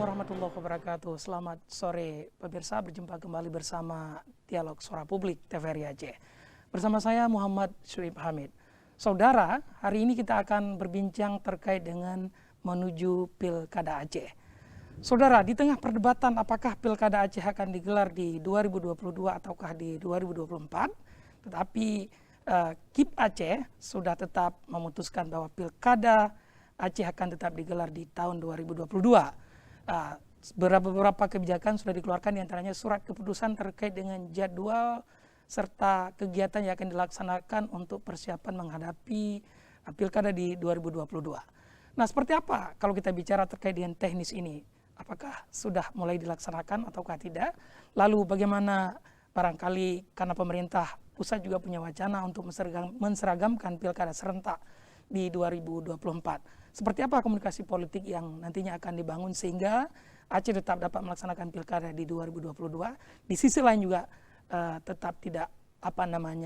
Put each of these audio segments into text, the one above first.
warahmatullahi wabarakatuh. Selamat sore pemirsa, berjumpa kembali bersama Dialog Suara Publik TVRI Aceh. Bersama saya Muhammad Syuib Hamid. Saudara, hari ini kita akan berbincang terkait dengan menuju Pilkada Aceh. Saudara, di tengah perdebatan apakah Pilkada Aceh akan digelar di 2022 ataukah di 2024, tetapi KIP Aceh sudah tetap memutuskan bahwa Pilkada Aceh akan tetap digelar di tahun 2022. Beberapa kebijakan sudah dikeluarkan, diantaranya surat keputusan terkait dengan jadwal serta kegiatan yang akan dilaksanakan untuk persiapan menghadapi Pilkada di 2022. Nah, seperti apa kalau kita bicara terkait dengan teknis ini? Apakah sudah mulai dilaksanakan ataukah tidak? Lalu bagaimana barangkali karena pemerintah pusat juga punya wacana untuk menseragamkan Pilkada serentak di 2024. Seperti apa komunikasi politik yang nantinya akan dibangun sehingga Aceh tetap dapat melaksanakan Pilkada di 2022. Di sisi lain juga tetap tidak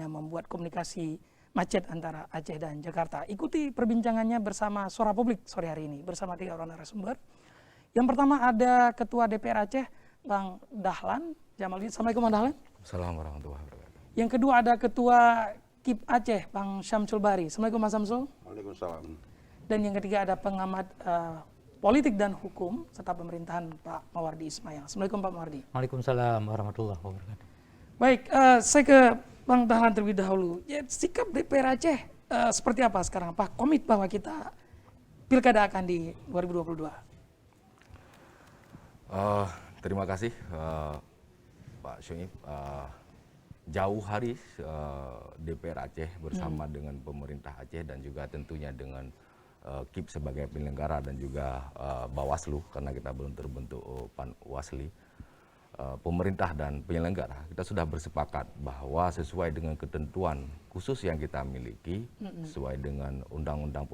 membuat komunikasi macet antara Aceh dan Jakarta. Ikuti perbincangannya bersama Suara Publik sore hari ini bersama 3 orang narasumber. Yang pertama ada Ketua DPR Aceh, Bang Dahlan Jamaluddin. Assalamualaikum Bang Dahlan. Assalamualaikum warahmatullahi wabarakatuh. Yang kedua ada Ketua KIP Aceh, Bang Syamsul Bari. Assalamualaikum Mas Syamsul. Waalaikumsalam. Dan yang ketiga ada pengamat politik dan hukum serta pemerintahan Pak Mawardi Ismail. Assalamualaikum Pak Mawardi. Waalaikumsalam warahmatullahi wabarakatuh. Baik, saya ke Bang Dahlan terlebih dahulu. Ya, sikap DPR Aceh seperti apa sekarang? Pak komit bahwa kita Pilkada akan di 2022. Terima kasih Pak Syuib. Jauh hari DPR Aceh bersama dengan pemerintah Aceh dan juga tentunya dengan KIP sebagai penyelenggara dan juga Bawaslu karena kita belum terbentuk Panwasli. Pemerintah dan penyelenggara kita sudah bersepakat bahwa sesuai dengan ketentuan khusus yang kita miliki, sesuai dengan Undang-Undang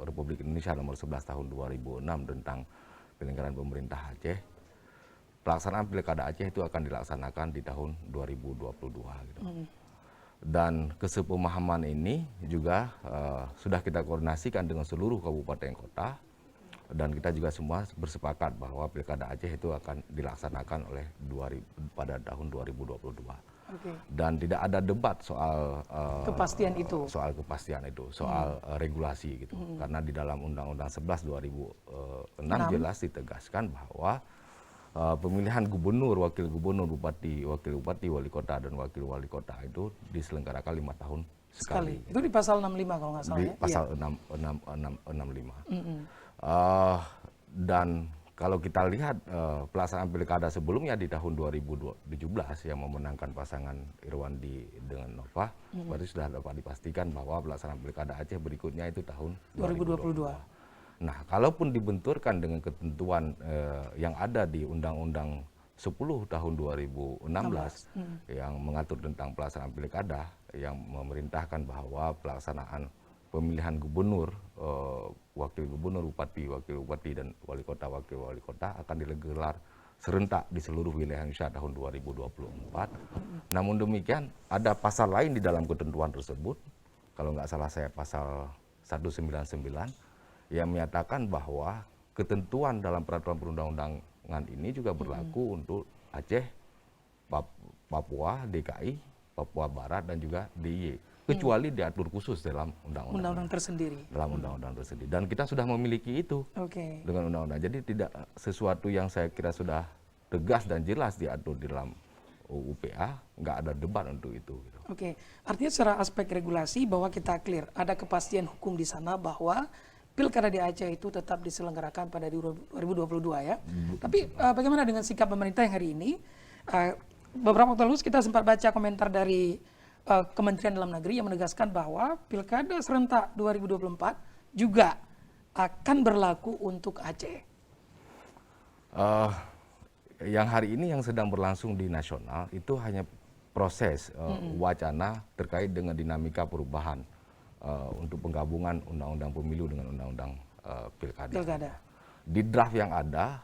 Republik Indonesia Nomor 11 Tahun 2006 tentang penyelenggaraan pemerintah Aceh, pelaksanaan Pilkada Aceh itu akan dilaksanakan di tahun 2022 gitu. Dan kesepemahaman ini juga sudah kita koordinasikan dengan seluruh kabupaten kota dan kita juga semua bersepakat bahwa Pilkada Aceh itu akan dilaksanakan pada tahun 2022. Okay. Dan tidak ada debat soal kepastian itu. Soal regulasi gitu. Karena di dalam Undang-Undang 11 2006 jelas ditegaskan bahwa pemilihan gubernur, wakil gubernur, bupati, wakil bupati, wali kota dan wakil wali kota itu diselenggarakan 5 tahun sekali. Itu di pasal 65 kalau nggak salah. Di pasal 65. Dan kalau kita lihat pelaksanaan pilkada sebelumnya di tahun 2017 yang memenangkan pasangan Irwandi dengan Nova, berarti sudah dapat dipastikan bahwa pelaksanaan pilkada Aceh berikutnya itu tahun 2022. Nah, kalaupun dibenturkan dengan ketentuan yang ada di Undang-Undang 10 tahun 2016 yang mengatur tentang pelaksanaan pilkada, yang memerintahkan bahwa pelaksanaan pemilihan gubernur, wakil gubernur, bupati, wakil bupati, dan wali kota, wakil wali kota akan digelar serentak di seluruh wilayah Indonesia tahun 2024. Namun demikian, ada pasal lain di dalam ketentuan tersebut, kalau nggak salah saya pasal 199, yang menyatakan bahwa ketentuan dalam peraturan perundang-undangan ini juga berlaku untuk Aceh, Papua, DKI, Papua Barat, dan juga DIY. Kecuali diatur khusus dalam undang-undang tersendiri. Dalam undang-undang tersendiri. Dan kita sudah memiliki itu dengan undang-undang. Jadi tidak sesuatu yang saya kira sudah tegas dan jelas diatur di dalam UPA, nggak ada debat untuk itu. Oke, artinya secara aspek regulasi bahwa kita clear, ada kepastian hukum di sana bahwa Pilkada di Aceh itu tetap diselenggarakan pada 2022 ya. Tapi bagaimana dengan sikap pemerintah yang hari ini? Beberapa waktu lalu kita sempat baca komentar dari Kementerian Dalam Negeri yang menegaskan bahwa Pilkada serentak 2024 juga akan berlaku untuk Aceh. Yang hari ini yang sedang berlangsung di nasional itu hanya proses wacana terkait dengan dinamika perubahan untuk penggabungan Undang-Undang Pemilu dengan Undang-Undang Pilkada. Di draft yang ada,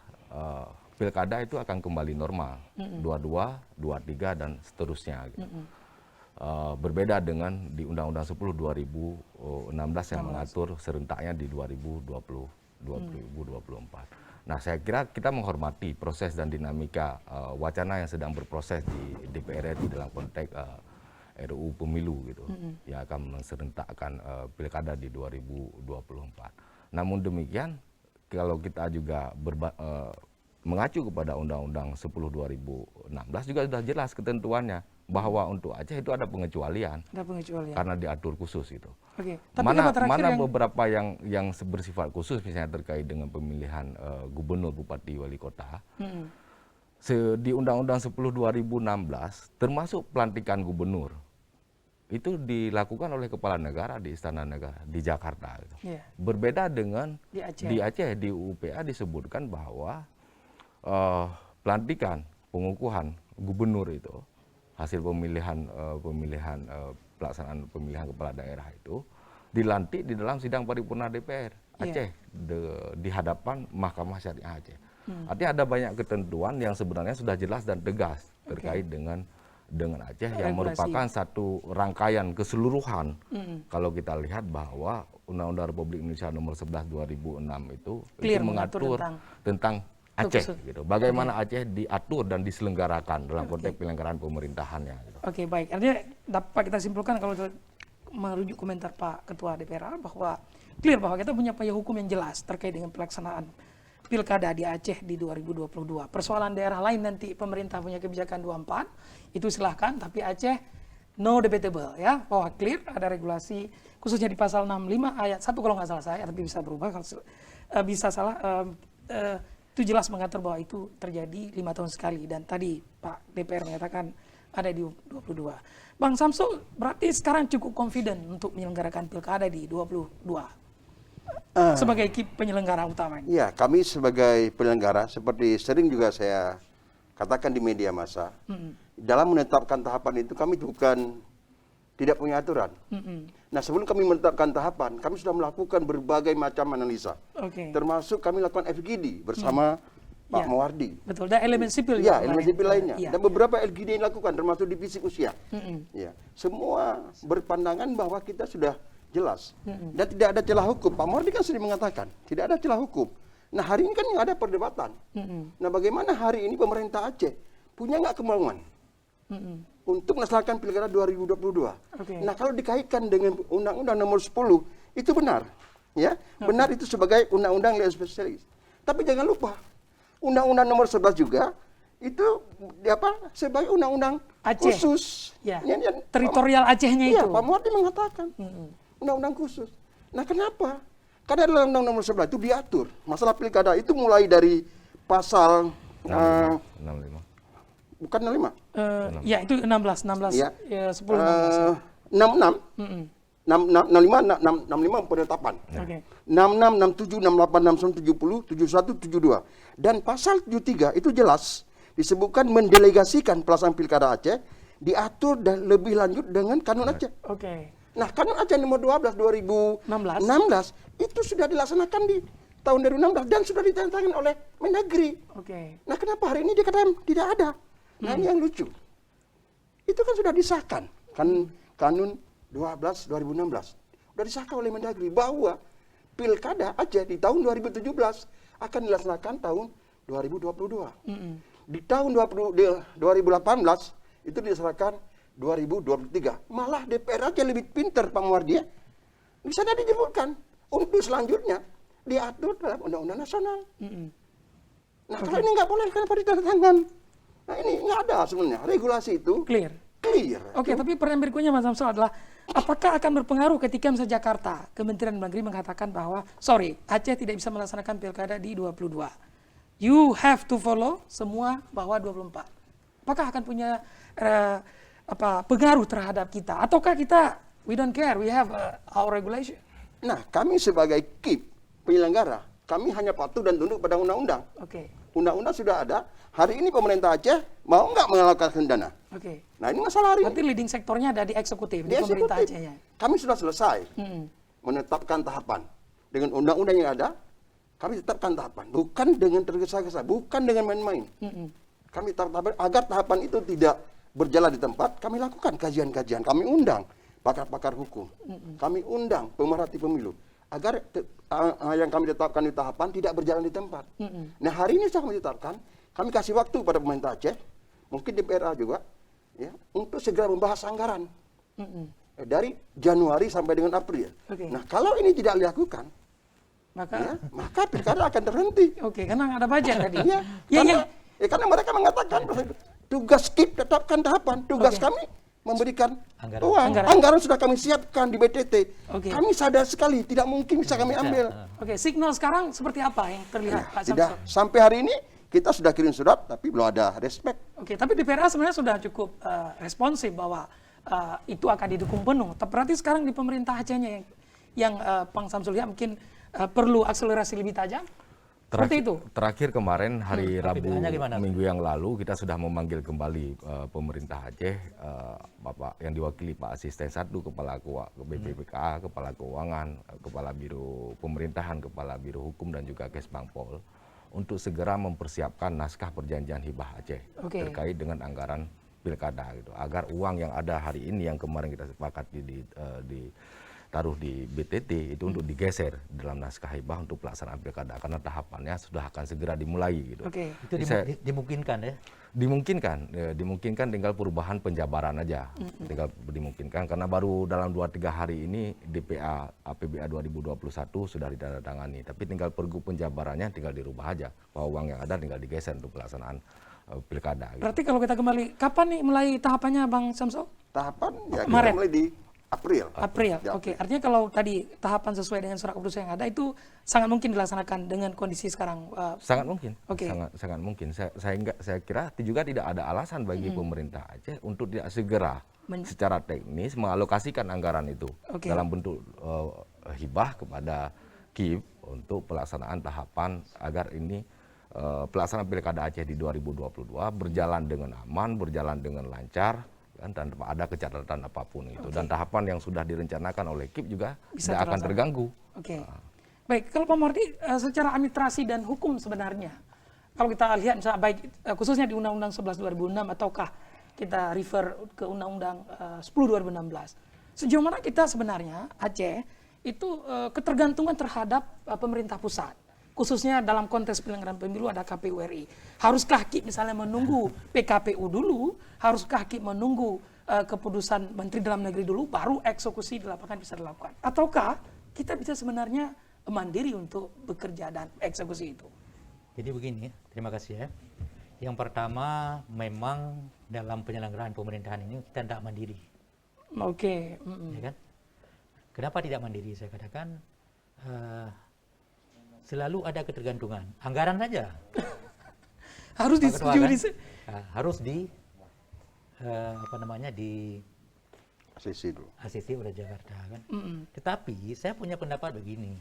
Pilkada itu akan kembali normal, 22, 23 dan seterusnya. Gitu. Berbeda dengan di Undang-Undang 10 2016 yang mengatur serentaknya di 2024. Nah, saya kira kita menghormati proses dan dinamika wacana yang sedang berproses di DPR RI dalam konteks RUU Pemilu gitu, yang akan menserentakkan pilkada di 2024. Namun demikian, kalau kita juga mengacu kepada Undang-Undang 10 2016 juga sudah jelas ketentuannya bahwa untuk Aceh itu ada pengecualian. Ada pengecualian. Karena diatur khusus itu. Oke. Tapi Mana beberapa yang bersifat khusus misalnya terkait dengan pemilihan gubernur, bupati, wali kota. Di Undang-Undang 10 2016 termasuk pelantikan gubernur. Itu dilakukan oleh kepala negara di Istana Negara di Jakarta. Yeah. Berbeda dengan di Aceh, di UPA disebutkan bahwa pelantikan, pengukuhan gubernur itu hasil pelaksanaan pemilihan kepala daerah itu dilantik di dalam sidang paripurna DPR Aceh di hadapan Mahkamah Syariah Aceh. Artinya ada banyak ketentuan yang sebenarnya sudah jelas dan tegas terkait dengan Aceh yang merupakan satu rangkaian keseluruhan. Kalau kita lihat bahwa Undang-Undang Republik Indonesia Nomor 11 2006 itu mengatur tentang Aceh gitu. Bagaimana Aceh diatur dan diselenggarakan dalam konteks penyelenggaraan pemerintahannya gitu. Oke, baik. Artinya dapat kita simpulkan kalau merujuk komentar Pak Ketua DPR bahwa clear bahwa kita punya payung hukum yang jelas terkait dengan pelaksanaan pilkada di Aceh di 2022. Persoalan daerah lain nanti pemerintah punya kebijakan 24, itu silahkan, tapi Aceh no debatable ya, bahwa clear ada regulasi khususnya di pasal 65 ayat 1 kalau nggak salah saya, tapi bisa berubah kalau bisa salah. Itu jelas mengatur bahwa itu terjadi 5 tahun sekali, dan tadi Pak DPR menyatakan ada di 22. Bang Samsul, berarti sekarang cukup confident untuk menyelenggarakan pilkada di 22 sebagai penyelenggara utama ini? Ya, kami sebagai penyelenggara seperti sering juga saya katakan di media massa, dalam menetapkan tahapan itu kami bukan tidak punya aturan. Nah, sebelum kami menetapkan tahapan, kami sudah melakukan berbagai macam analisa. Termasuk kami lakukan FGD bersama Pak Mawardi. Betul, dan elemen sipil. Ya, elemen sipil lainnya. Dan beberapa LGD yang dilakukan, termasuk divisi usia. Ya, semua berpandangan bahwa kita sudah jelas. Dan tidak ada celah hukum. Pak Mawardi kan sering mengatakan, tidak ada celah hukum. Nah, hari ini kan yang ada perdebatan. Nah, bagaimana hari ini pemerintah Aceh punya nggak kemauan untuk melaksanakan pilkada 2022. Nah, kalau dikaitkan dengan Undang-Undang Nomor 10, itu benar. Ya, benar itu sebagai undang-undang yang spesialis. Tapi jangan lupa, Undang-Undang Nomor 11 juga itu sebagai undang-undang khusus. Ya. Teritorial Acehnya itu. Iya, Pak Mawardi mengatakan undang-undang khusus. Nah, kenapa? Karena dalam Undang-Undang Nomor 11 itu diatur masalah pilkada itu mulai dari pasal 65. Bukan 65. Ya, itu 16 ya. 10 16. 66. 65 penetapan. 66, 67, 68, 69, 70, 71, 72. Dan pasal 73 itu jelas disebutkan mendelegasikan pelaksanaan pilkada Aceh diatur dan lebih lanjut dengan Kanun Aceh. Nah, Kanun Aceh nomor 12 2016 itu sudah dilaksanakan di tahun 2016 dan sudah ditandatangani oleh Mendagri. Nah, kenapa hari ini dikatakan tidak ada? Nah, ini yang lucu. Itu kan sudah disahkan, Kanun 12 2016. Sudah disahkan oleh Mendagri bahwa pilkada Aceh di tahun 2017 akan dilaksanakan tahun 2022. Di tahun 2018 itu dilaksanakan 2023. Malah DPR Aceh lebih pintar, Pak Mawardi. Di sana disebutkan untuk selanjutnya diatur dalam Undang-Undang Nasional. Nah, kalau ini nggak boleh, kenapa ditandatangan? Nah, ini nggak ada sebenarnya. Regulasi itu clear. Tapi pertanyaan berikutnya Mas Samsul adalah, apakah akan berpengaruh ketika misalnya Jakarta, Kementerian Negeri mengatakan bahwa, Aceh tidak bisa melaksanakan pilkada di 22. You have to follow semua bahwa 24. Apakah akan punya pengaruh terhadap kita? Ataukah kita, we don't care, we have our regulation? Nah, kami sebagai KIP, penyelenggara, kami hanya patuh dan tunduk pada undang-undang. Undang-undang sudah ada. Hari ini pemerintah Aceh mau nggak mengalokasikan dana? Nah, ini masalah hari ini. Berarti leading sektornya ada di eksekutif, di pemerintah Aceh ya? Kami sudah selesai menetapkan tahapan. Dengan undang-undang yang ada, kami tetapkan tahapan. Bukan dengan tergesa-gesa, bukan dengan main-main. Kami tetapkan agar tahapan itu tidak berjalan di tempat, kami lakukan kajian-kajian. Kami undang pakar-pakar hukum. Kami undang pemerhati pemilu. agar yang kami tetapkan di tahapan tidak berjalan di tempat. Nah, hari ini kami tetapkan, kami kasih waktu pada pemerintah Aceh, mungkin DPRA juga, ya, untuk segera membahas anggaran dari Januari sampai dengan April. Nah, kalau ini tidak dilakukan, maka pilkada akan terhenti. Karena nggak ada budget tadi. Karena mereka mengatakan tugas KIP tetapkan tahapan, tugas kami memberikan uang. Anggaran sudah kami siapkan di BTT. Kami sadar sekali tidak mungkin bisa kami ambil. Signal sekarang seperti apa yang terlihat, Pak Samsul? Tidak, sampai hari ini kita sudah kirim surat tapi belum ada respect. Tapi DPRA sebenarnya sudah cukup responsif bahwa itu akan didukung penuh. Tapi berarti sekarang di pemerintah Acehnya yang Bang Samsul lihat mungkin perlu akselerasi lebih tajam. Seperti itu. Terakhir kemarin hari Rabu minggu yang lalu kita sudah memanggil kembali pemerintah Aceh, Bapak yang diwakili Pak Asisten 1, Kepala BPPK, Kepala Keuangan, Kepala Biro Pemerintahan, Kepala Biro Hukum dan juga Kesbangpol untuk segera mempersiapkan naskah perjanjian hibah Aceh terkait dengan anggaran pilkada gitu, agar uang yang ada hari ini yang kemarin kita sepakati ditaruh di BTT itu untuk digeser dalam naskah hibah untuk pelaksanaan pilkada karena tahapannya sudah akan segera dimulai gitu. Itu dimungkinkan ya? Dimungkinkan tinggal perubahan penjabaran aja. Tinggal dimungkinkan karena baru dalam 2-3 hari ini DPA APBA 2021 sudah ditandatangani, tapi tinggal pergub penjabarannya tinggal dirubah aja bahwa uang yang ada tinggal digeser untuk pelaksanaan pilkada gitu. Berarti kalau kita kembali, kapan nih mulai tahapannya Bang Samsul? Tahapan ya kita mulai di April. Artinya kalau tadi tahapan sesuai dengan surat keputusan yang ada itu sangat mungkin dilaksanakan dengan kondisi sekarang. Sangat mungkin. Sangat mungkin. Saya kira juga tidak ada alasan bagi pemerintah Aceh untuk tidak segera secara teknis mengalokasikan anggaran itu dalam bentuk hibah kepada KIP untuk pelaksanaan tahapan agar ini pelaksanaan pilkada Aceh di 2022 berjalan dengan aman, berjalan dengan lancar, dan tanpa ada kecacatan apapun itu. Dan tahapan yang sudah direncanakan oleh KIP juga tidak akan terganggu. Baik, kalau Pak Mardi secara administrasi dan hukum sebenarnya, kalau kita lihat misalnya baik khususnya di Undang-Undang 11 2006 ataukah kita refer ke Undang-Undang 10 2016, sejauh mana kita sebenarnya Aceh itu ketergantungan terhadap pemerintah pusat, khususnya dalam konteks penyelenggaraan pemilu ada KPU RI. Haruskah KIP misalnya menunggu PKPU dulu? Haruskah KIP menunggu keputusan Menteri Dalam Negeri dulu, baru eksekusi di lapangan bisa dilakukan? Ataukah kita bisa sebenarnya mandiri untuk bekerja dan eksekusi itu? Jadi begini, terima kasih ya. Yang pertama, memang dalam penyelenggaraan pemerintahan ini kita tidak mandiri. Ya kan? Kenapa tidak mandiri? Saya katakan selalu ada ketergantungan. Anggaran saja. Harus disetujui. Harus di di ACC oleh Jakarta kan. Tetapi saya punya pendapat begini.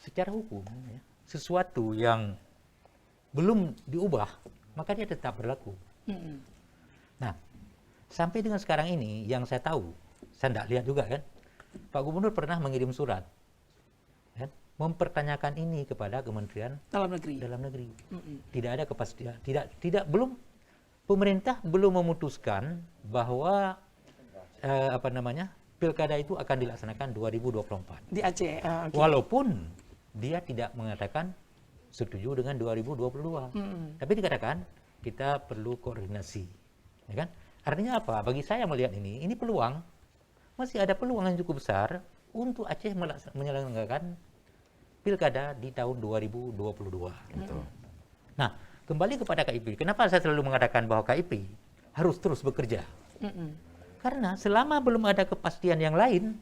Secara hukum ya, sesuatu yang belum diubah maka dia tetap berlaku. Nah, sampai dengan sekarang ini yang saya tahu, saya tidak lihat juga kan, Pak Gubernur pernah mengirim surat kan, mempertanyakan ini kepada Kementerian Dalam Negeri. Tidak ada kepastian, pemerintah belum memutuskan bahwa pilkada itu akan dilaksanakan 2024 di Aceh. Walaupun dia tidak mengatakan setuju dengan 2022. Tapi dikatakan kita perlu koordinasi, ya kan? Artinya apa? Bagi saya melihat ini peluang, masih ada peluang yang cukup besar untuk Aceh menyelenggarakan pilkada di tahun 2022. Nah, kembali kepada KIP. Kenapa saya selalu mengatakan bahwa KIP harus terus bekerja? Karena selama belum ada kepastian yang lain,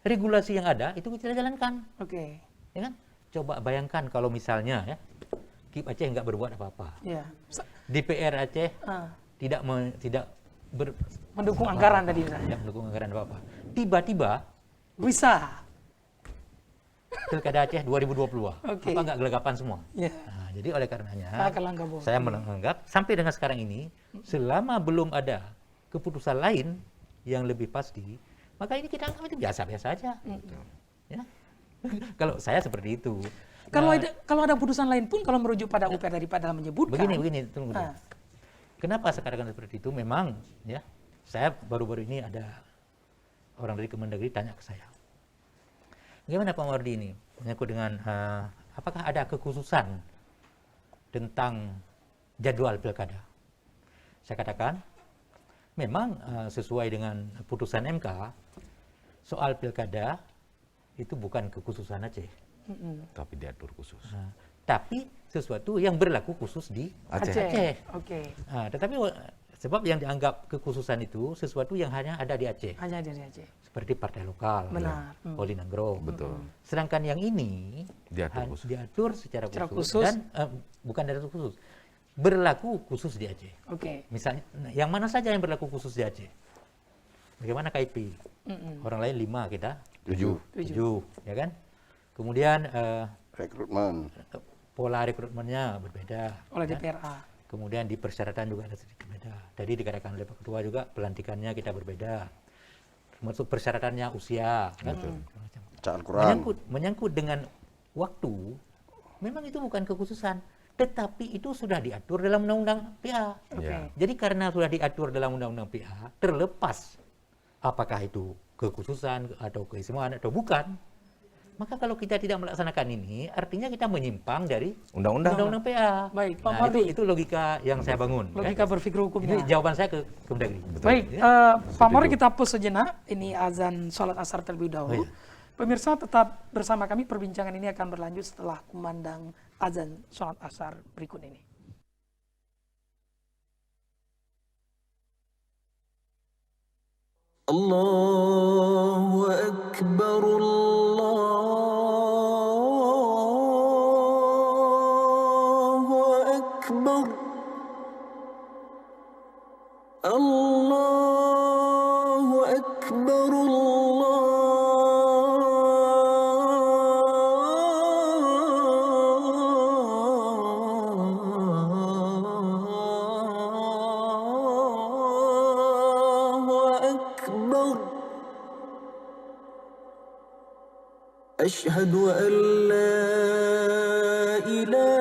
regulasi yang ada itu kita jalankan. Ya kan? Coba bayangkan kalau misalnya ya, KIP Aceh nggak berbuat apa-apa. DPR Aceh tidak mendukung anggaran tadi misalnya. Tidak mendukung anggaran apa-apa. Tiba-tiba bisa pilkada Aceh 2022. Apa nggak gelagapan semua? Nah, jadi oleh karenanya saya menganggap sampai dengan sekarang ini selama belum ada keputusan lain yang lebih pasti, maka ini kita anggap itu biasa-biasa aja. Ya. Kalau saya seperti itu. Kalau ada putusan lain pun kalau merujuk pada UPR daripada menyebutkan. Begini, tunggu dulu. Kenapa saya katakan seperti itu? Memang ya, saya baru-baru ini ada orang dari Kemendagri tanya ke saya. Bagaimana Pak Mawardi ini menyangkut dengan apakah ada kekhususan tentang jadwal pilkada? Saya katakan memang sesuai dengan putusan MK, soal pilkada itu bukan kekhususan Aceh. Tapi diatur khusus. Tapi sesuatu yang berlaku khusus di Aceh. Oke. Tetapi sebab yang dianggap kekhususan itu sesuatu yang hanya ada di Aceh. Hanya dari Aceh. Seperti Partai Lokal, Benar. Polinagro. Betul. Sedangkan yang ini Diatur khusus. secara Secara khusus, khusus. dan bukan diatur khusus, berlaku khusus di Aceh. Oke. Misalnya, yang mana saja yang berlaku khusus di Aceh? Bagaimana KIP? Orang lain 5, kita 7. 7, ya kan? Kemudian Rekrutmen. pola rekrutmennya berbeda. Oleh DPRA. Kemudian di persyaratan juga ada sedikit beda. Tadi dikatakan oleh Pak Ketua juga pelantikannya kita berbeda. Termasuk persyaratannya usia, kan? Macam. Bacaan Quran. Menyangkut dengan waktu, memang itu bukan kekhususan, tetapi itu sudah diatur dalam Undang-Undang PA. Oke. Ya. Jadi karena sudah diatur dalam Undang-Undang PA, terlepas apakah itu kekhususan atau keistimewaan atau bukan, maka kalau kita tidak melaksanakan ini, artinya kita menyimpang dari Undang-undang. Undang-Undang PA. Baik, Pak Nah, Mawardi. itu logika yang saya bangun. Logika kan? berpikir Ini hukumnya. jawaban saya ke Kemdagri. Baik, Ya. Pak Mawardi kita pause sejenak. Ini azan sholat asar terlebih dahulu. Oh, iya. Pemirsa tetap bersama kami. Perbincangan ini akan berlanjut setelah kumandang azan sholat asar berikut ini. الله أكبر الله أكبر الله أكبر الله أكبر أشهد أن لا إله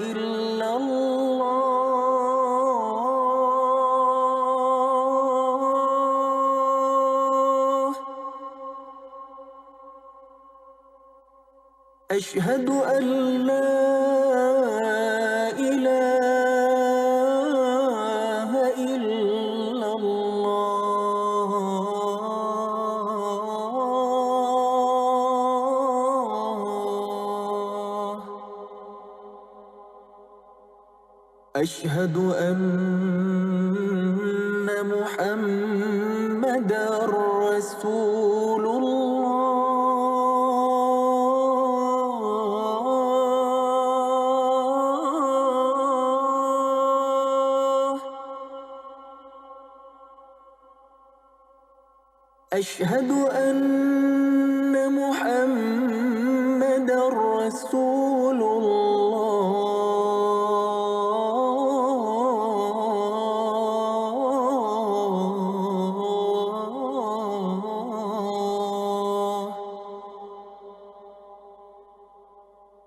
إلا الله أشهد أن لا إله إلا الله أشهد أن محمدا رسول الله أشهد أن محمدا رسول الله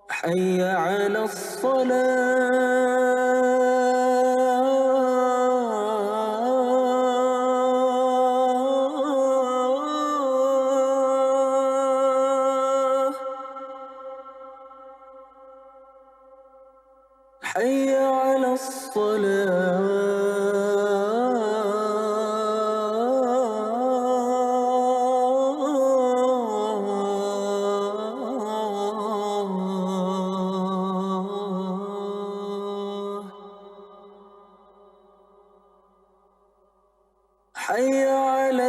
حي على الصلاة حي على الصلاة حي على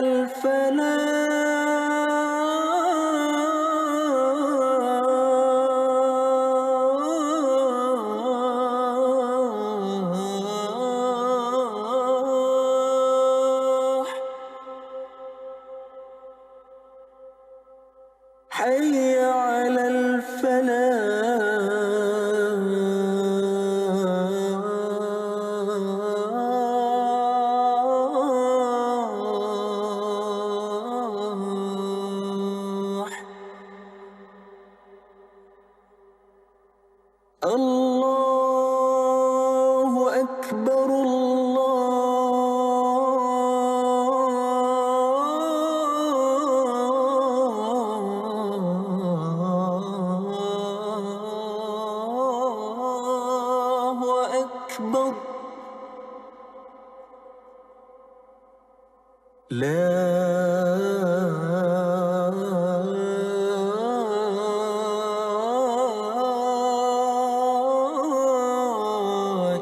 الفلاح حي على الفلاح الله أكبر أكبر لا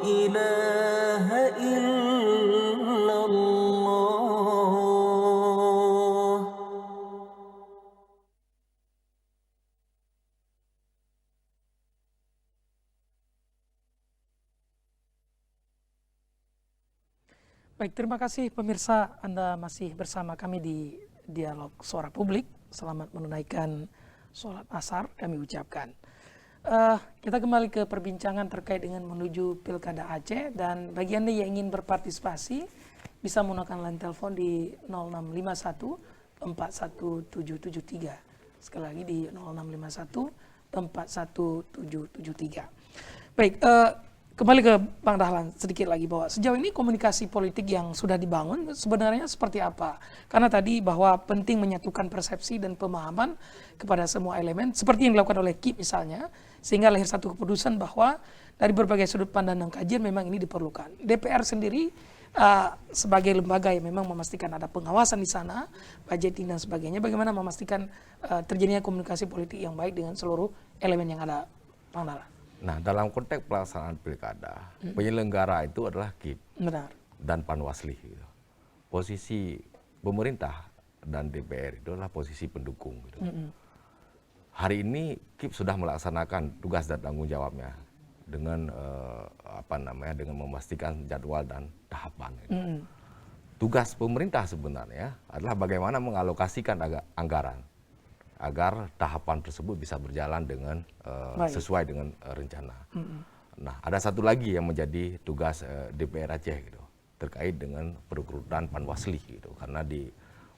إله إلا الله. Baik, terima kasih pemirsa, Anda masih bersama kami di Dialog Suara Publik. Selamat menunaikan sholat asar kami ucapkan. Kita kembali ke perbincangan terkait dengan menuju Pilkada Aceh, dan bagi Anda yang ingin berpartisipasi bisa menggunakan line telepon di 0651 41773. Sekali lagi di 0651 41773. Baik, kembali ke Bang Dahlan sedikit lagi, bahwa sejauh ini komunikasi politik yang sudah dibangun sebenarnya seperti apa? Karena tadi bahwa penting menyatukan persepsi dan pemahaman kepada semua elemen, seperti yang dilakukan oleh KIP misalnya, sehingga lahir satu keputusan bahwa dari berbagai sudut pandang dan kajian memang ini diperlukan. DPR sendiri sebagai lembaga yang memang memastikan ada pengawasan di sana, budgeting dan sebagainya, bagaimana memastikan terjadinya komunikasi politik yang baik dengan seluruh elemen yang ada, Bang Dahlan? Nah, dalam konteks pelaksanaan pilkada, penyelenggara itu adalah KIP Benar. dan Panwasli. Gitu. Posisi pemerintah dan DPR itu adalah posisi pendukung. Gitu. Hari ini KIP sudah melaksanakan tugas dan tanggung jawabnya dengan dengan memastikan jadwal dan tahapan. Gitu. Tugas pemerintah sebenarnya adalah bagaimana mengalokasikan anggaran agar tahapan tersebut bisa berjalan dengan sesuai dengan rencana. Nah, ada satu lagi yang menjadi tugas DPR Aceh gitu, terkait dengan perekrutan Panwasli gitu, karena di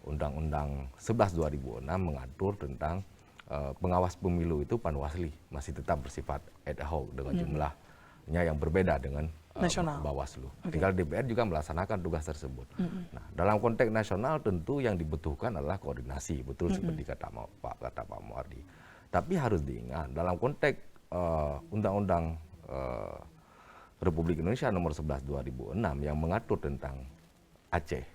Undang-Undang 11 2006 mengatur tentang pengawas pemilu itu Panwasli masih tetap bersifat ad hoc dengan jumlahnya yang berbeda dengan Nasional. Bawaslu. Okay. Tinggal DPR juga melaksanakan tugas tersebut. Nah, dalam konteks nasional tentu yang dibutuhkan adalah koordinasi, betul seperti kata Pak Muardi. Tapi harus diingat dalam konteks Undang-Undang Republik Indonesia Nomor 11 2006 yang mengatur tentang Aceh,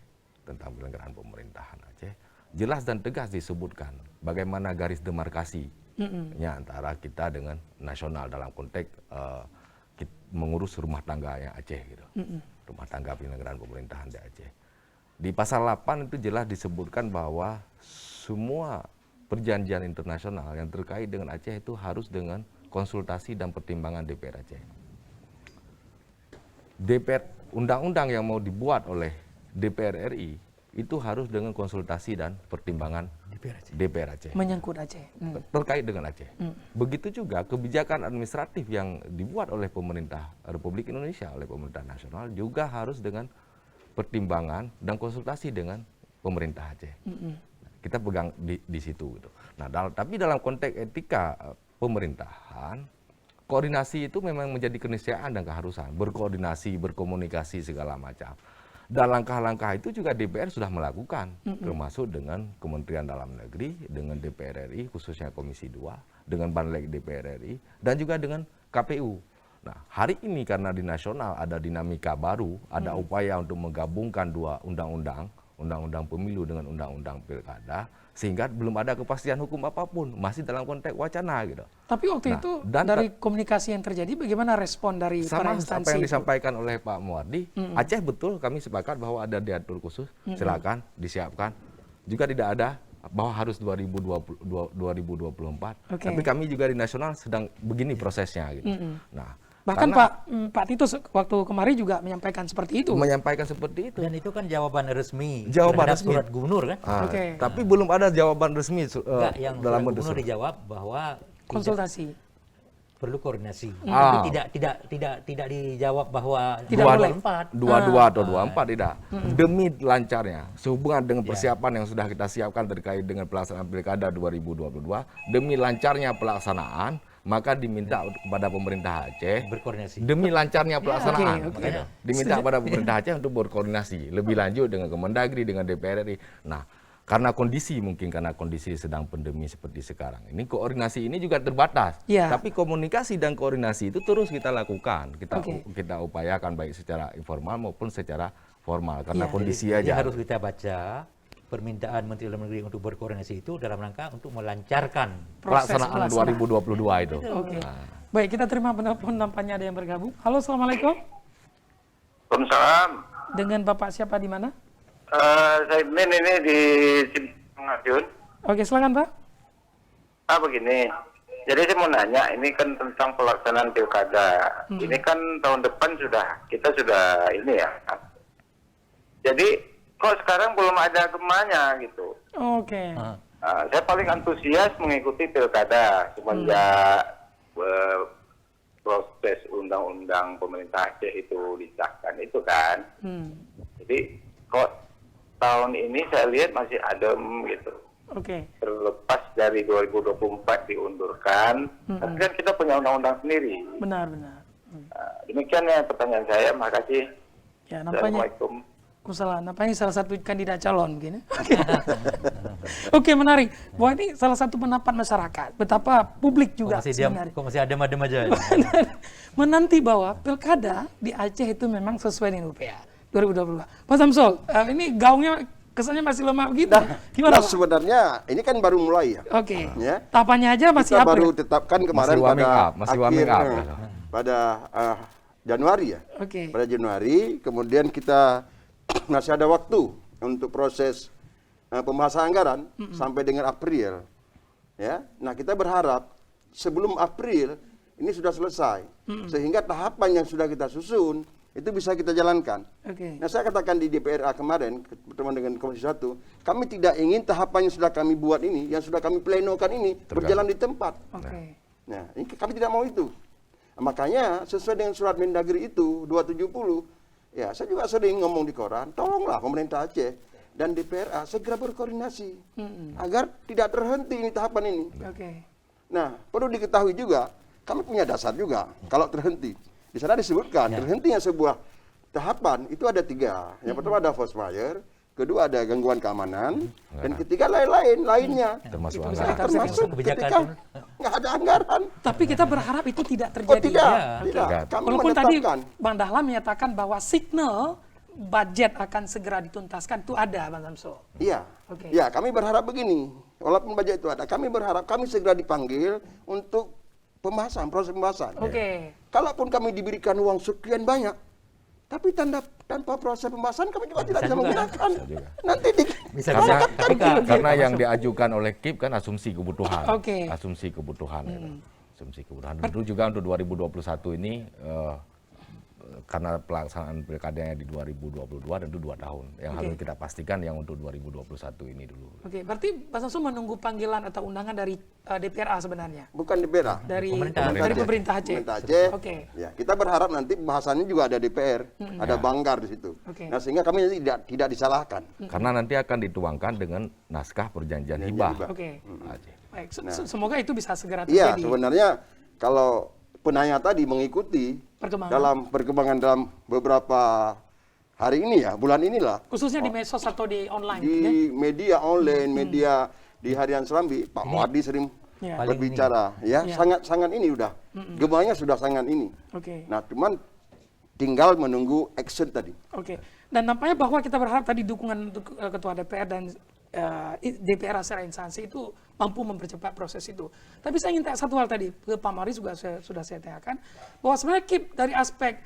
tentang penyelenggaraan pemerintahan Aceh, jelas dan tegas disebutkan bagaimana garis demarkasinya antara kita dengan nasional dalam konteks mengurus rumah tangga yang Aceh gitu. Rumah tangga penyelenggaraan pemerintahan di Aceh. Di pasal 8 itu jelas disebutkan bahwa semua perjanjian internasional yang terkait dengan Aceh itu harus dengan konsultasi dan pertimbangan DPR Aceh. DPR, undang-undang yang mau dibuat oleh DPR RI itu harus dengan konsultasi dan pertimbangan DPR Aceh. Menyangkut Aceh. Terkait dengan Aceh. Begitu juga kebijakan administratif yang dibuat oleh pemerintah Republik Indonesia, oleh pemerintah nasional juga harus dengan pertimbangan dan konsultasi dengan pemerintah Aceh. Kita pegang di situ gitu. Nah, tapi dalam konteks etika pemerintahan, koordinasi itu memang menjadi keniscayaan dan keharusan, berkoordinasi, berkomunikasi segala macam. Dan langkah-langkah itu juga DPR sudah melakukan, termasuk dengan Kementerian Dalam Negeri, dengan DPR RI, khususnya Komisi 2, dengan Banlek DPR RI, dan juga dengan KPU. Nah, hari ini karena di nasional ada dinamika baru, ada upaya untuk menggabungkan dua undang-undang, undang-undang pemilu dengan undang-undang pilkada, sehingga belum ada kepastian hukum apapun, masih dalam konteks wacana gitu. Tapi waktu itu dari komunikasi yang terjadi, bagaimana respon dari para sama instansi apa yang itu? disampaikan oleh Pak Muardi, Aceh betul kami sepakat bahwa ada diatur khusus, silakan disiapkan. Juga tidak ada bahwa harus 2024. Okay. Tapi kami juga di nasional sedang begini prosesnya gitu. Nah, bahkan Pak Tito waktu kemarin juga menyampaikan seperti itu. Menyampaikan seperti itu. Dan itu kan jawaban resmi Jawaban terhadap resmi. surat gubernur kan? Oke. Tapi belum ada jawaban resmi Enggak, yang dalam surat bentuk gubernur surat. dijawab bahwa Konsultasi. perlu koordinasi. Tapi tidak dijawab bahwa Tidak boleh. 22 atau 24 tidak. Demi lancarnya, sehubungan dengan persiapan yang sudah kita siapkan terkait dengan pelaksanaan Pilkada 2022, demi lancarnya pelaksanaan, maka diminta kepada pemerintah Aceh berkoordinasi. demi lancarnya pelaksanaan. Oke. Makanya diminta kepada pemerintah Aceh untuk berkoordinasi lebih lanjut dengan Kemendagri, dengan DPR RI. Nah, karena kondisi sedang pandemi seperti sekarang ini, koordinasi ini juga terbatas. Ya. Tapi komunikasi dan koordinasi itu terus kita lakukan, Oke. kita upayakan baik secara informal maupun secara formal karena Ya. kondisi Jadi aja. harus kita baca permintaan Menteri Dalam Negeri untuk berkoordinasi itu dalam rangka untuk melancarkan Pelaksanaan 2022 itu. Oke. Baik, kita terima penelpon, nampaknya ada yang bergabung. Halo, assalamualaikum. Waalaikumsalam. Dengan Bapak siapa di mana? Saya Min ini di Simpang Oke, silakan Pak. Begini. Jadi saya mau nanya, ini kan tentang pelaksanaan pilkada. Ini kan tahun depan kita sudah ini ya. Jadi kok sekarang belum ada gemanya gitu. Oke. Saya paling antusias mengikuti pilkada semenjak proses undang-undang pemerintah Aceh itu disahkan itu kan. Jadi kok tahun ini saya lihat masih adem gitu. Oke. Terlepas dari 2024 diundurkan, tapi kan kita punya undang-undang sendiri. Benar. Demikian ya pertanyaan saya. Makasih. Ya, nampaknya Assalamualaikum. nampaknya salah satu kandidat calon gini. Oke, menarik. Bahwa ini salah satu pendapat masyarakat. Betapa publik juga sebenarnya. Kok masih adem-adem aja. Menanti bahwa pilkada di Aceh itu memang sesuai dengan UPA 2022. Pak Samsul, ini gaungnya kesannya masih lemah begitu. Gimana, Nah, Pak? sebenarnya ini kan baru mulai ya. Oke. Ya. Tahapannya aja masih Kita April. baru tetapkan kemarin Masih warming pada up, masih warming up. pada Januari ya. Oke. Pada Januari, kemudian kita masih ada waktu untuk proses pembahasan anggaran sampai dengan April. Ya. Nah, kita berharap sebelum April ini sudah selesai. Sehingga tahapan yang sudah kita susun itu bisa kita jalankan. Oke. Nah, saya katakan di DPRA kemarin, bertemu dengan Komisi 1, kami tidak ingin tahapan yang sudah kami buat ini, yang sudah kami plenokan ini, berjalan di tempat. Oke. Nah, ini kami tidak mau itu. Nah, makanya sesuai dengan surat Mendagri itu 270, ya saya juga sering ngomong di koran, tolonglah pemerintah Aceh dan DPRA segera berkoordinasi agar tidak terhenti ini tahapan ini. Oke. Nah, perlu diketahui juga, kami punya dasar juga kalau terhenti. Di sana disebutkan terhentinya sebuah tahapan itu ada 3. Yang pertama ada force majeure, kedua ada gangguan keamanan, dan ketiga lainnya. Termasuk Itu bisa anggaran. ditafsirkan. Termasuk Kebijakan. ketika nggak ada anggaran. Tapi kita berharap itu tidak Oh terjadi. tidak, Ya. tidak. Oke. Kami Walaupun tadi menetapkan. Bang Dahlan menyatakan bahwa signal budget akan segera dituntaskan itu ada, Bang Samsul. Iya. Oke. Ya, kami berharap begini. Walaupun budget itu ada, kami berharap kami segera dipanggil untuk proses pembahasan. Oke. Kalaupun kami diberikan uang sekian banyak, tapi tanpa proses pembahasan kami juga tidak bisa juga. menggunakan. juga. Nanti Bisa Karena yang diajukan oleh KIP kan asumsi kebutuhan. Oke. Asumsi kebutuhan. Gitu. Asumsi kebutuhan. Tentu juga untuk 2021 ini karena pelaksanaan pilkadanya di 2022 tentu 2 tahun. Yang Oke. harus kita pastikan yang untuk 2021 ini dulu. Oke, berarti Pak Samsul menunggu panggilan atau undangan dari DPRA sebenarnya. bukan DPRA. Dari Pemerintah pemerintah Aceh. Pemerintah Aceh. Oke. Ya, kita berharap nanti pembahasannya juga ada DPR, ada Banggar di situ. Oke. Nah, sehingga kami nanti tidak disalahkan. Karena nanti akan dituangkan dengan naskah perjanjian hibah. Oke. Aceh. Baik, semoga itu bisa segera Iya, terjadi. sebenarnya kalau penanya tadi mengikuti perkembangan dalam beberapa hari ini ya, bulan inilah, Khususnya di medsos atau di online. ya? di media online, media di Harian Serambi, Pak Muardi sering Ya. berbicara, ya, Ya. sangat ini udah, gemanya sudah sangat ini. Oke. Nah, cuman tinggal menunggu action tadi. Oke. Dan nampaknya bahwa kita berharap tadi dukungan untuk Ketua DPR dan DPR secara instansi itu mampu mempercepat proses itu. Tapi saya ingin tanya satu hal tadi ke Pak Mari juga sudah saya tanyakan bahwa sebenarnya KIP dari aspek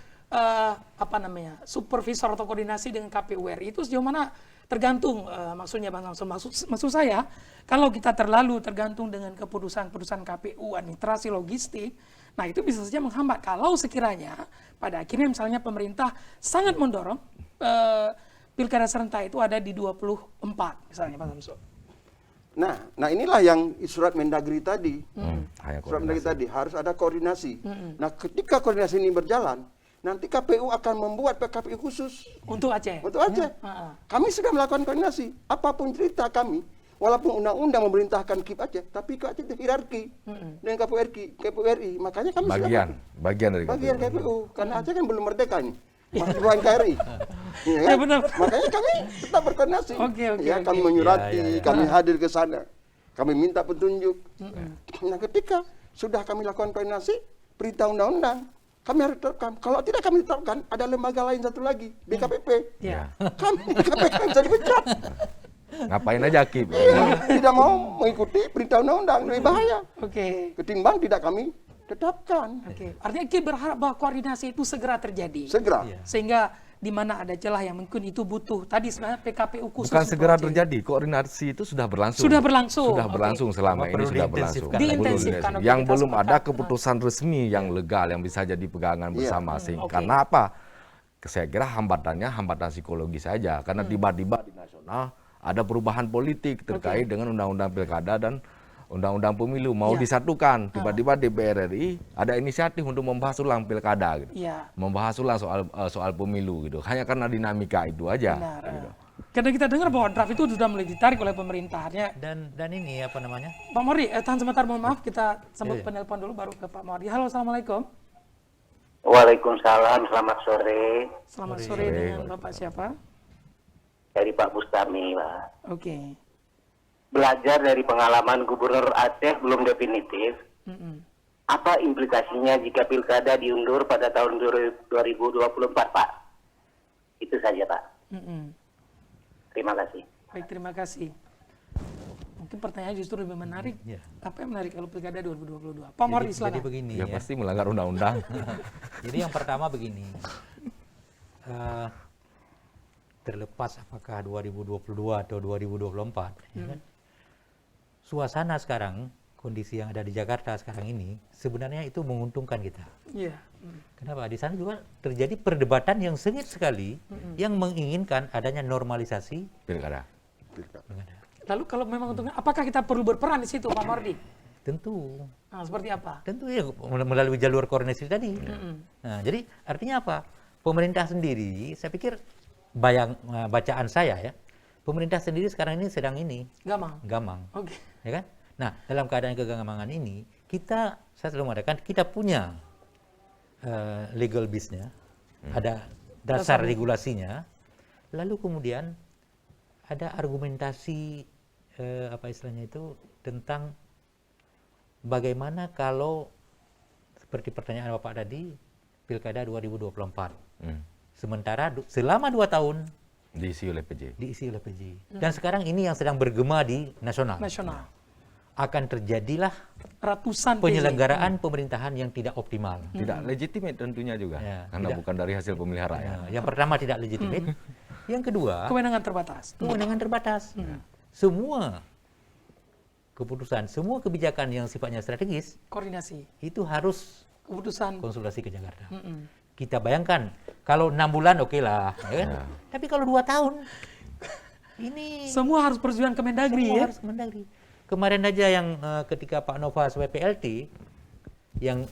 supervisor atau koordinasi dengan KPU RI itu sejauh mana tergantung maksudnya Bang Samsul. Maksud saya kalau kita terlalu tergantung dengan keputusan KPU administrasi logistik, nah itu bisa saja menghambat kalau sekiranya pada akhirnya misalnya pemerintah sangat mendorong pilkada serentak itu ada di 24 misalnya Pak Samsul. Nah inilah yang surat Mendagri tadi. Hanya Surat Mendagri koordinasi. tadi harus ada koordinasi. Nah, ketika koordinasi ini berjalan, nanti KPU akan membuat PKPU khusus Untuk Aceh. untuk Aceh. Kami sudah melakukan koordinasi. Apapun cerita kami, walaupun undang-undang memerintahkan KIP Aceh, tapi ke Aceh itu hierarki dengan KPU RI. Makanya kami Bagian dari bagian KPU. Karena Aceh kan belum merdeka ini. Masih bukan NKRI. Ya Ya, kan? benar. Makanya kami tetap berkoordinasi. Oke, Ya, oke. kami menyurati, Ya, ya, ya. kami hadir ke sana, kami minta petunjuk. Nah, ketika sudah kami lakukan koordinasi, perintah undang-undang, kami harus terapkan. Kalau tidak kami terapkan, ada lembaga lain satu lagi, BKPP. Ya. Kami KPK bisa dipecat. Ngapain aja Akib? Tidak mau mengikuti perintah undang-undang, lebih bahaya. Oke. Ketimbang tidak kami tetapkan. Oke. Artinya Ki berharap bahwa koordinasi itu segera terjadi. Segera. Iya. Sehingga di mana ada celah yang mungkin itu butuh. Tadi sebenarnya PKPU khusus Bukan untuk segera Aceh. terjadi, koordinasi itu sudah berlangsung. Sudah berlangsung. Sudah Oke. berlangsung selama Cuma ini perlu sudah berlangsung. diintensifkan. Diintensifkan, oke, Yang kita belum ada sepakat. keputusan resmi yang legal yang bisa jadi pegangan bersama sih. oke. Karena apa? Saya kira hambatannya hambatan psikologis saja. Karena tiba-tiba di nasional ada perubahan politik terkait dengan undang-undang pilkada dan undang-undang pemilu mau Iya. disatukan. Tiba-tiba DPR RI ada inisiatif untuk membahas ulang pilkada gitu. Iya. Membahas ulang soal pemilu gitu. Hanya karena dinamika itu aja. Benar. Gitu. Karena kita dengar bahwa draft itu sudah mulai ditarik oleh pemerintahnya. Dan ini apa namanya? Pak Mordi, tahan sebentar, mohon maaf, kita sambut Iya, iya. penelpon dulu baru ke Pak Mordi. Halo, assalamualaikum. Waalaikumsalam, selamat sore. Selamat sore dengan Bapak siapa? Dari Pak Bustami, Pak. Oke. Belajar dari pengalaman Gubernur Aceh belum definitif, Mm-mm. apa implikasinya jika pilkada diundur pada tahun 2024, Pak? Itu saja, Pak. Mm-mm. Terima kasih. Baik, terima kasih. Mungkin pertanyaan justru lebih menarik. Ya. Apa yang menarik kalau pilkada 2022? Pak Mordi, Jadi silakan. begini Ya ya. pasti melanggar undang-undang. Jadi yang pertama begini, terlepas apakah 2022 atau 2024, ya kan? Suasana sekarang, kondisi yang ada di Jakarta sekarang ini, sebenarnya itu menguntungkan kita. Iya. Kenapa? Di sana juga terjadi perdebatan yang sengit sekali, yang menginginkan adanya normalisasi Pilkada. pilkada. Lalu kalau memang untungnya, apakah kita perlu berperan di situ, Pak Mordi? Tentu, Nah, seperti apa? tentu ya melalui jalur koordinasi tadi. Nah, jadi artinya apa? Pemerintah sendiri, saya pikir bacaan saya ya, pemerintah sendiri sekarang ini sedang gamang, Oke. ya kan? Nah, dalam keadaan kegamangan ini, saya selalu mengatakan kita punya legal base-nya, ada dasar regulasinya, lalu kemudian ada argumentasi apa istilahnya itu tentang bagaimana kalau seperti pertanyaan Bapak tadi, pilkada 2024. Sementara selama 2 tahun Diisi oleh PJ. diisi oleh PJ. Dan sekarang ini yang sedang bergema di nasional. Nasional. Akan terjadilah Ratusan PJ. penyelenggaraan pemerintahan yang tidak optimal. Tidak legitimate tentunya juga. Ya, Karena tidak. bukan dari hasil pemilihan rakyat. Nah, yang pertama tidak legitimate. Yang kedua, Kewenangan terbatas. kewenangan terbatas. Semua keputusan, semua kebijakan yang sifatnya strategis Koordinasi. itu harus Keputusan. konsultasi ke Jakarta. Mm-mm. Kita bayangkan kalau 6 bulan oke lah, ya kan? Tapi kalau 2 tahun ini Semua harus persetujuan Kemendagri semua ya. harus Kemendagri. Kemarin aja yang ketika Pak Nova WPLT yang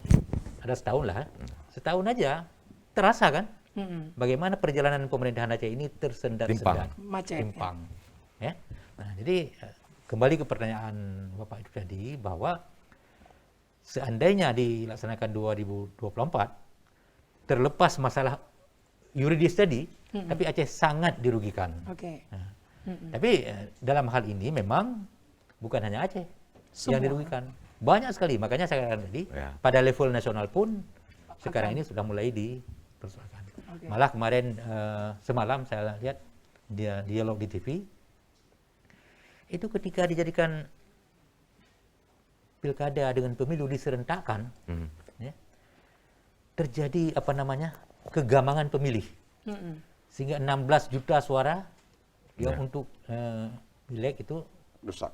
ada setahun aja terasa kan Mm-mm. bagaimana perjalanan pemerintahan Aceh ini tersendat-sendat, Macet. timpang. Ya. Nah, jadi kembali ke pertanyaan Bapak itu tadi bahwa seandainya dilaksanakan 2024 terlepas masalah yuridis tadi, tapi Aceh sangat dirugikan. Oke. Nah, tapi dalam hal ini memang bukan hanya Aceh yang Semua. dirugikan. Banyak sekali. Makanya saya katakan tadi, Ya. pada level nasional pun sekarang ini sudah mulai dipersoalkan. Oke. Malah kemarin semalam saya lihat dialog di TV, itu ketika dijadikan pilkada dengan pemilu diserentakkan, ya, terjadi kegamangan pemilih. Mm-mm. Sehingga 16 juta suara yang untuk pileg itu rusak.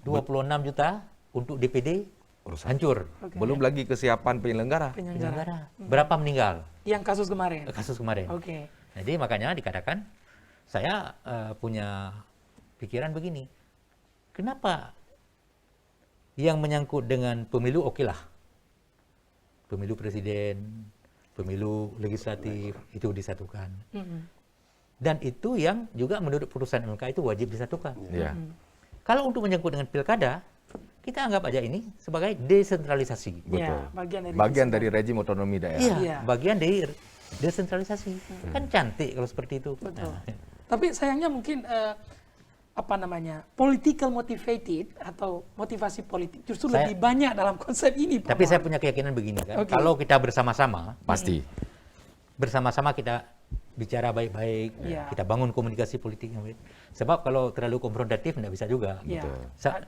26 juta untuk DPD Rusak. hancur. Belum lagi kesiapan penyelenggara. Penyelenggara. Berapa meninggal Yang kasus kemarin. kasus kemarin. Oke. Jadi makanya dikatakan saya punya pikiran begini. Kenapa yang menyangkut dengan pemilu oke lah. Pemilu presiden, pemilu legislatif itu disatukan. Mm-mm. Dan itu yang juga menurut putusan MK itu wajib disatukan. Ya. Kalau untuk menyangkut dengan pilkada, kita anggap aja ini sebagai desentralisasi. Betul. Ya, bagian dari Bagian dari rejim otonomi daerah. Iya, Iya. bagian dari desentralisasi. Kan cantik kalau seperti itu. Betul. Nah, Tapi sayangnya mungkin apa namanya, political motivated atau motivasi politik justru Saya- lebih banyak dalam konsep ini, Pak tapi saya Muhammad. punya keyakinan begini kan, Oke. kalau kita bersama-sama, Pasti. bersama-sama kita bicara baik-baik, Iya. kita bangun komunikasi politik yang baik. Sebab kalau terlalu konfrontatif tidak bisa juga. Iya.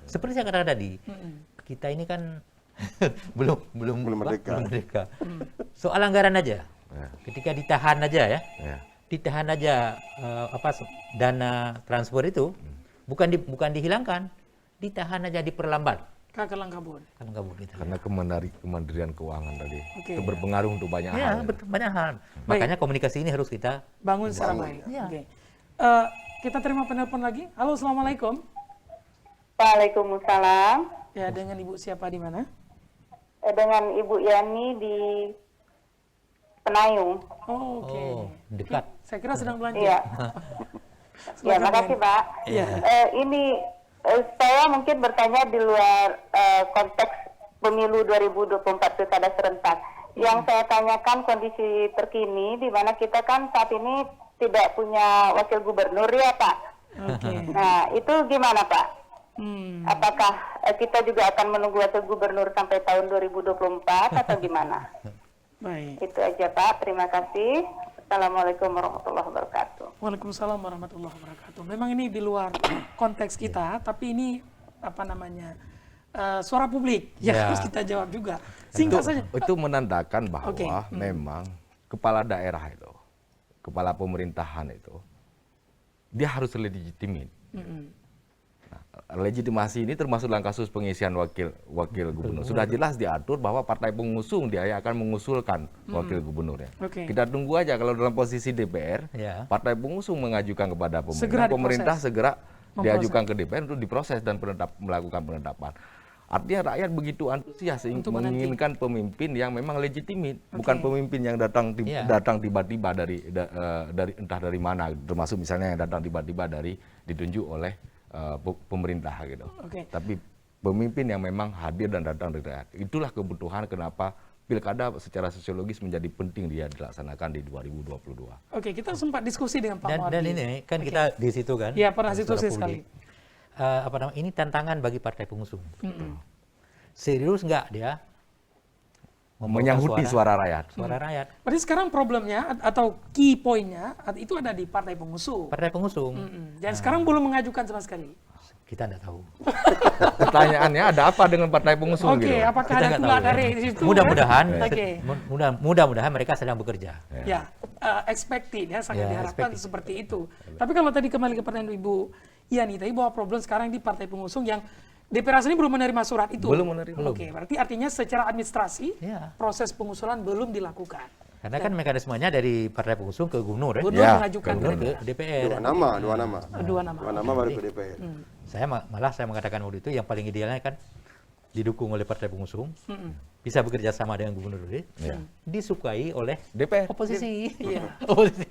Seperti saya katakan tadi, kita ini kan belum merdeka. merdeka. Soal anggaran aja, Ya. ketika ditahan aja ya, Ya. ditahan aja dana transfer itu bukan dihilangkan, ditahan aja, diperlambat. Kakak Langkabun. Kan kabur kita. Karena Kementerian Keuangan tadi Oke. itu berpengaruh untuk banyak Ya, hal. betul, banyak hal. Makanya komunikasi ini harus kita Bangun secara baik. Iya. Oke. Kita terima penelpon lagi. Halo, assalamualaikum. Waalaikumsalam. Ya, dengan Ibu siapa di mana? Dengan Ibu Yani di Penayung. Oh, oke. Oh, dekat. Saya kira sedang belanja. Iya. Ya, Silakan, makasih, Bu. Pak. Iya. Ini saya mungkin bertanya di luar konteks pemilu 2024 pilkada serentak. Yang saya tanyakan kondisi terkini di mana kita kan saat ini tidak punya wakil gubernur ya, Pak. Oke. Nah, itu gimana, Pak? Apakah kita juga akan menunggu wakil gubernur sampai tahun 2024 atau gimana? Baik. Itu aja, Pak. Terima kasih. Assalamualaikum warahmatullahi wabarakatuh. Waalaikumsalam warahmatullahi wabarakatuh. Memang ini di luar konteks kita, tapi ini apa namanya, suara publik yang Ya. harus kita jawab juga. Singkat saja. Itu menandakan bahwa Oke. memang kepala daerah itu, kepala pemerintahan itu, dia harus legitimate. Nah, legitimasi ini termasuk dalam kasus pengisian wakil gubernur. Sudah jelas diatur bahwa partai pengusung dia yang akan mengusulkan wakil gubernurnya. Oke. Kita tunggu aja kalau dalam posisi DPR, Ya. partai pengusung mengajukan kepada Segera pemerintah, diproses. segera Memproses. diajukan ke DPR untuk diproses dan melakukan penetapan. Artinya rakyat begitu antusias Untuk menanti. menginginkan pemimpin yang memang legitimit, bukan pemimpin yang datang Iya. datang tiba-tiba dari entah dari mana, termasuk misalnya yang datang tiba-tiba ditunjuk oleh pemerintah gitu. Oke. Tapi pemimpin yang memang hadir dan datang dari rakyat. Itulah kebutuhan kenapa pilkada secara sosiologis menjadi penting dia dilaksanakan di 2022. Oke, kita sempat diskusi dengan Pak dan Muardi. ini kan kita di situ kan. Iya, pernah secara diskusi publik. sekali. Ini tantangan bagi partai pengusung. Serius nggak dia Menyanghuti suara rakyat. suara rakyat? Berarti sekarang problemnya atau key point-nya itu ada di partai pengusung. Partai pengusung Dan sekarang belum mengajukan sama sekali. kita nggak tahu. Pertanyaannya ada apa dengan partai pengusung Oke, gitu? apakah Kita ada nggak tulah tahu. dari situ? Mudah-mudahan, Oke. mudah-mudahan mereka sedang bekerja. Ya, expected ya, sangat Ya, diharapkan expected. seperti itu. Tapi kalau tadi kembali ke pertanyaan Ibu Yani tadi bahwa problem sekarang di partai pengusung yang DPR ini belum menerima surat itu. Belum menerima. Oke, berarti artinya secara administrasi Ya. proses pengusulan belum dilakukan. Karena kan mekanismenya dari partai pengusung ke gubernur ya. Gubernur Ya, mengajukan ke Gubernur ke DPR. DPR. Dua nama. Dua nama. Dua nama baru ke DPR. Saya mengatakan waktu itu yang paling idealnya kan didukung oleh partai pengusung, bisa bekerja sama dengan gubernur, Ya. disukai oleh DPR. oposisi. Iya. Oposisi.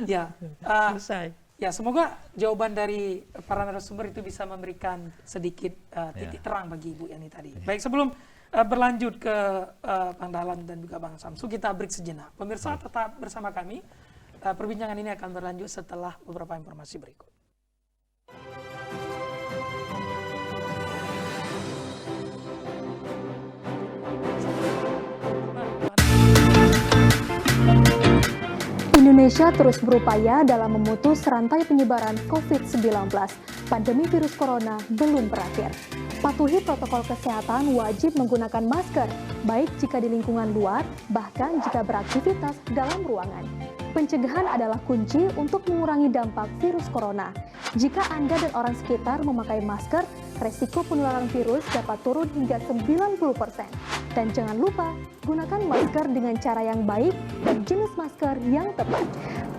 Ya, Selesai. ya semoga jawaban dari para narasumber itu bisa memberikan sedikit titik terang bagi Ibu Yani tadi. Baik, sebelum berlanjut ke Bang Dahlan dan juga Bang Samsu, kita break sejenak. Pemirsa tetap bersama kami. Perbincangan ini akan berlanjut setelah beberapa informasi berikut. Indonesia terus berupaya dalam memutus rantai penyebaran COVID-19. Pandemi virus corona belum berakhir. Patuhi protokol kesehatan, wajib menggunakan masker, baik jika di lingkungan luar, bahkan jika beraktivitas dalam ruangan. Pencegahan adalah kunci untuk mengurangi dampak virus corona. Jika Anda dan orang sekitar memakai masker, resiko penularan virus dapat turun hingga 90%. Dan jangan lupa, gunakan masker dengan cara yang baik dan jenis masker yang tepat.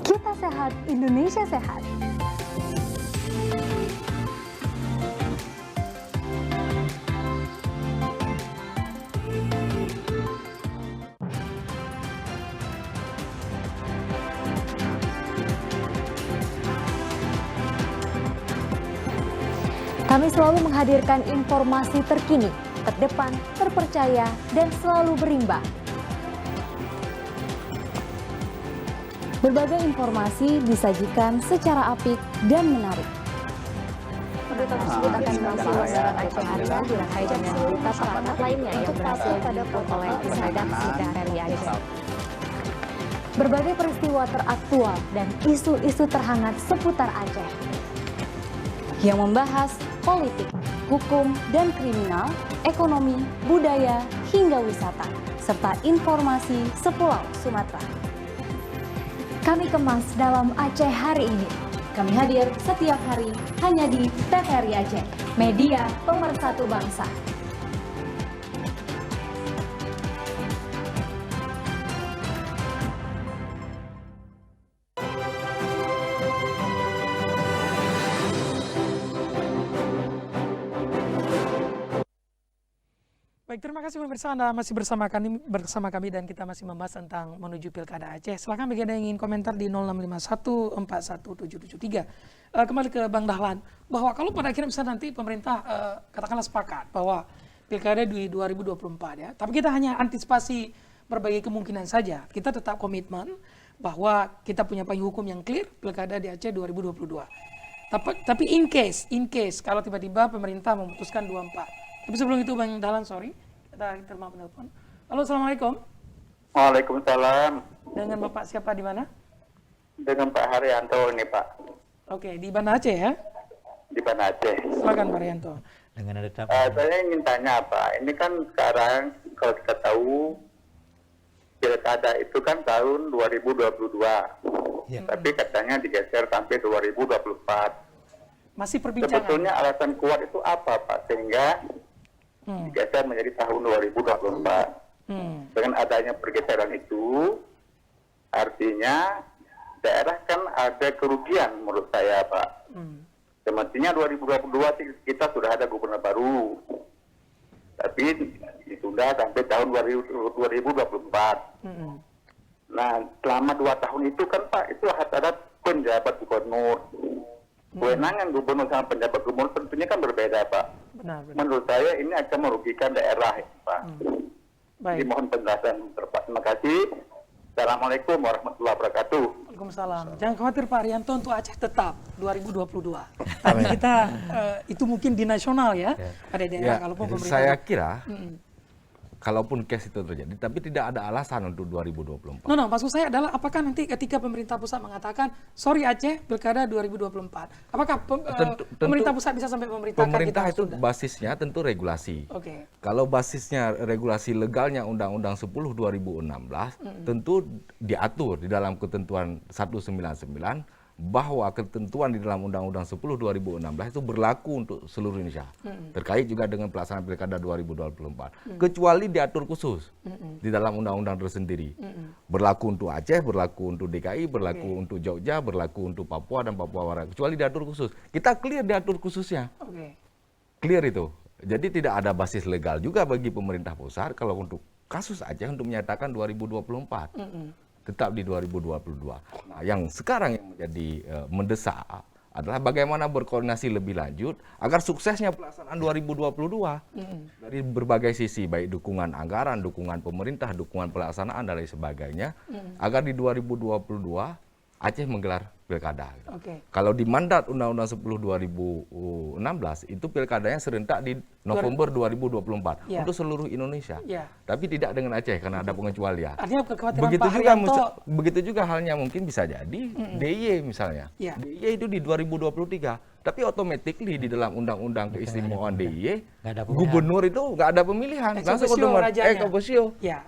Kita sehat, Indonesia sehat. Kami selalu menghadirkan informasi terkini, terdepan, terpercaya, dan selalu berimbang. Berbagai informasi disajikan secara apik dan menarik. Berita tersebut akan mengisi Lebaran Aceh Anda dirangkai dengan berita terhangat lainnya yang berhasil didapur oleh tim redaksi dari Aceh. Berbagai peristiwa teraktual dan isu-isu terhangat seputar Aceh yang membahas politik, hukum dan kriminal, ekonomi, budaya, hingga wisata, serta informasi sepulau Sumatera. Kami kemas dalam Aceh hari ini. Kami hadir setiap hari hanya di TVRI Aceh, media pemersatu bangsa. Baik, terima kasih pemirsa, Anda masih bersama kami dan kita masih membahas tentang menuju Pilkada Aceh. Silakan bagi Anda yang ingin komentar di 0651411773. Kembali ke Bang Dahlan, bahwa kalau pada akhirnya misalnya nanti pemerintah katakanlah sepakat bahwa Pilkada di 2024 ya, tapi kita hanya antisipasi berbagai kemungkinan saja. Kita tetap komitmen bahwa kita punya payung hukum yang clear Pilkada di Aceh 2022. Tapi in case kalau tiba-tiba pemerintah memutuskan 24. Tapi sebelum itu Bang Dahlan, sorry, kita terima penelpon. Halo, Assalamualaikum. Waalaikumsalam. Dengan Bapak siapa di mana? Dengan Pak Haryanto ini Pak. Oke, di Banda Aceh ya? Di Banda Aceh. Silakan Pak Haryanto. Dengan ada Saya ingin tanya Pak, ini kan sekarang kalau kita tahu Pilkada itu kan tahun 2022. Ya. Tapi katanya digeser sampai 2024. Masih perbincangan. Sebetulnya alasan kuat itu apa Pak? Sehingga digeser menjadi tahun 2024. Dengan adanya pergeseran itu, artinya daerah kan ada kerugian menurut saya Pak. Semestinya 2022 kita sudah ada gubernur baru. Tapi ditunda sampai tahun 2024. Nah, selama 2 tahun itu kan Pak, itu ada penjabat gubernur. Kewenangan gubernur sama penjabat gubernur tentunya kan berbeda Pak. Benar. Menurut saya ini akan merugikan daerah Pak. Baik. Dimohon penjelasan tepat. Terima kasih. Assalamualaikum warahmatullahi wabarakatuh. Waalaikumsalam. Jangan khawatir Pak Haryanto, untuk Aceh tetap 2022. Tapi kita itu mungkin di nasional ya. Ada daerah kalaupun pemerintah. Saya kira kalaupun case itu terjadi, tapi tidak ada alasan untuk 2024. No, maksud saya adalah apakah nanti ketika pemerintah pusat mengatakan, sorry Aceh, Pilkada 2024, apakah pemerintah pusat bisa sampai memerintahkan pemerintah kita itu tunda? basisnya tentu regulasi. Oke. Kalau basisnya regulasi legalnya Undang-Undang 10 2016, tentu diatur di dalam ketentuan 199 bahwa ketentuan di dalam Undang-Undang 10 2016 itu berlaku untuk seluruh Indonesia. Terkait juga dengan pelaksanaan Pilkada 2024. Kecuali diatur khusus di dalam undang-undang tersendiri. Berlaku untuk Aceh, berlaku untuk DKI, berlaku untuk Jogja, berlaku untuk Papua dan Papua Barat. Kecuali diatur khusus. Kita clear diatur khususnya. Clear itu. Jadi tidak ada basis legal juga bagi pemerintah pusat kalau untuk kasus Aceh untuk menyatakan 2024. Tetap di 2022. Nah, yang sekarang yang menjadi mendesak adalah bagaimana berkoordinasi lebih lanjut agar suksesnya pelaksanaan 2022 dari berbagai sisi, baik dukungan anggaran, dukungan pemerintah, dukungan pelaksanaan dan lain sebagainya, agar di 2022 Aceh menggelar pilkada. Kalau di mandat Undang-Undang 10 2016 itu pilkadanya serentak di November 2024 untuk seluruh Indonesia. Tapi tidak dengan Aceh karena ada pengecualian. Artinya kekhawatiran Pak Haryanto, Begitu juga halnya mungkin bisa jadi DIY misalnya. DIY itu di 2023. Tapi automatically di dalam undang-undang keistimewaan DIY, gubernur itu nggak ada pemilihan, langsung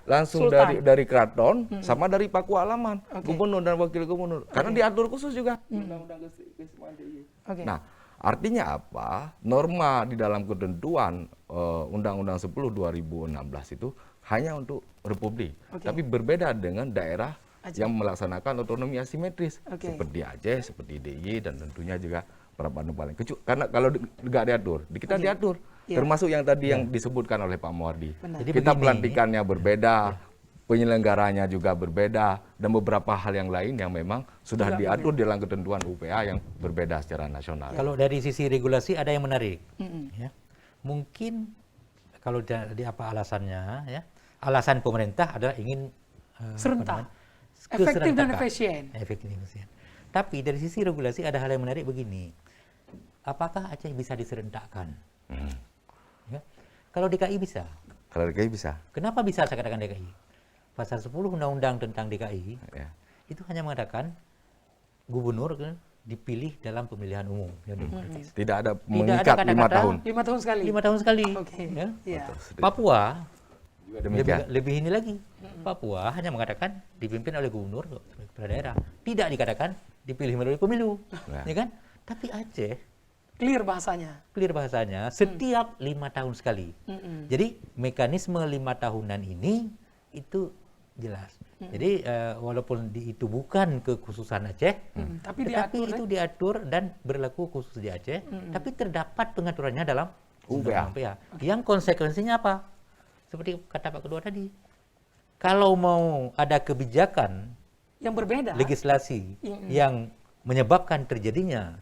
langsung dari keraton sama dari paku alaman, gubernur dan wakil gubernur, karena diatur khusus juga undang-undang keistimewaan DIY. Nah, artinya apa? Norma di dalam ketentuan Undang-Undang 10 2016 itu hanya untuk republik, tapi berbeda dengan daerah yang melaksanakan otonomi asimetris seperti Aceh, seperti DIY dan tentunya juga perapatan paling kecil. Karena kalau nggak diatur, kita diatur. Termasuk yang tadi yang disebutkan oleh Pak Muardi. Jadi kita begini, pelantikannya berbeda, penyelenggaranya juga berbeda, dan beberapa hal yang lain yang memang sudah diatur dalam ketentuan UPA yang berbeda secara nasional. Kalau dari sisi regulasi ada yang menarik. Ya. Mungkin kalau di apa alasannya, ya, alasan pemerintah adalah ingin serentak. Efektif dan keserentakan. efisien. Efektif dan efisien. Tapi dari sisi regulasi ada hal yang menarik begini. Apakah Aceh bisa diserentakkan? Ya. Kalau DKI bisa. Kalau DKI bisa. Kenapa bisa saya katakan DKI? Pasal 10 Undang-Undang tentang DKI Ya. itu hanya mengatakan gubernur dipilih dalam pemilihan umum. Ya, demokratis. Tidak ada Tidak mengikat ada 5 kata-kata tahun. 5 tahun sekali. 5 tahun sekali. Oke. Ya. Iya. Papua Juga demikian. lebih ini lagi. Papua hanya mengatakan dipimpin oleh gubernur kepala daerah. Tidak dikatakan dipilih melalui pemilu. Ya. Ya kan? Tapi Aceh Clear bahasanya. clear bahasanya setiap 5 tahun sekali. Jadi mekanisme 5 tahunan ini itu jelas. Jadi walaupun itu bukan kekhususan Aceh, Tapi tetapi diatur, itu diatur dan berlaku khusus di Aceh, tapi terdapat pengaturannya dalam UPA. UPA. Yang konsekuensinya apa? Seperti kata Pak Kedua tadi, kalau mau ada kebijakan yang berbeda. legislasi yang menyebabkan terjadinya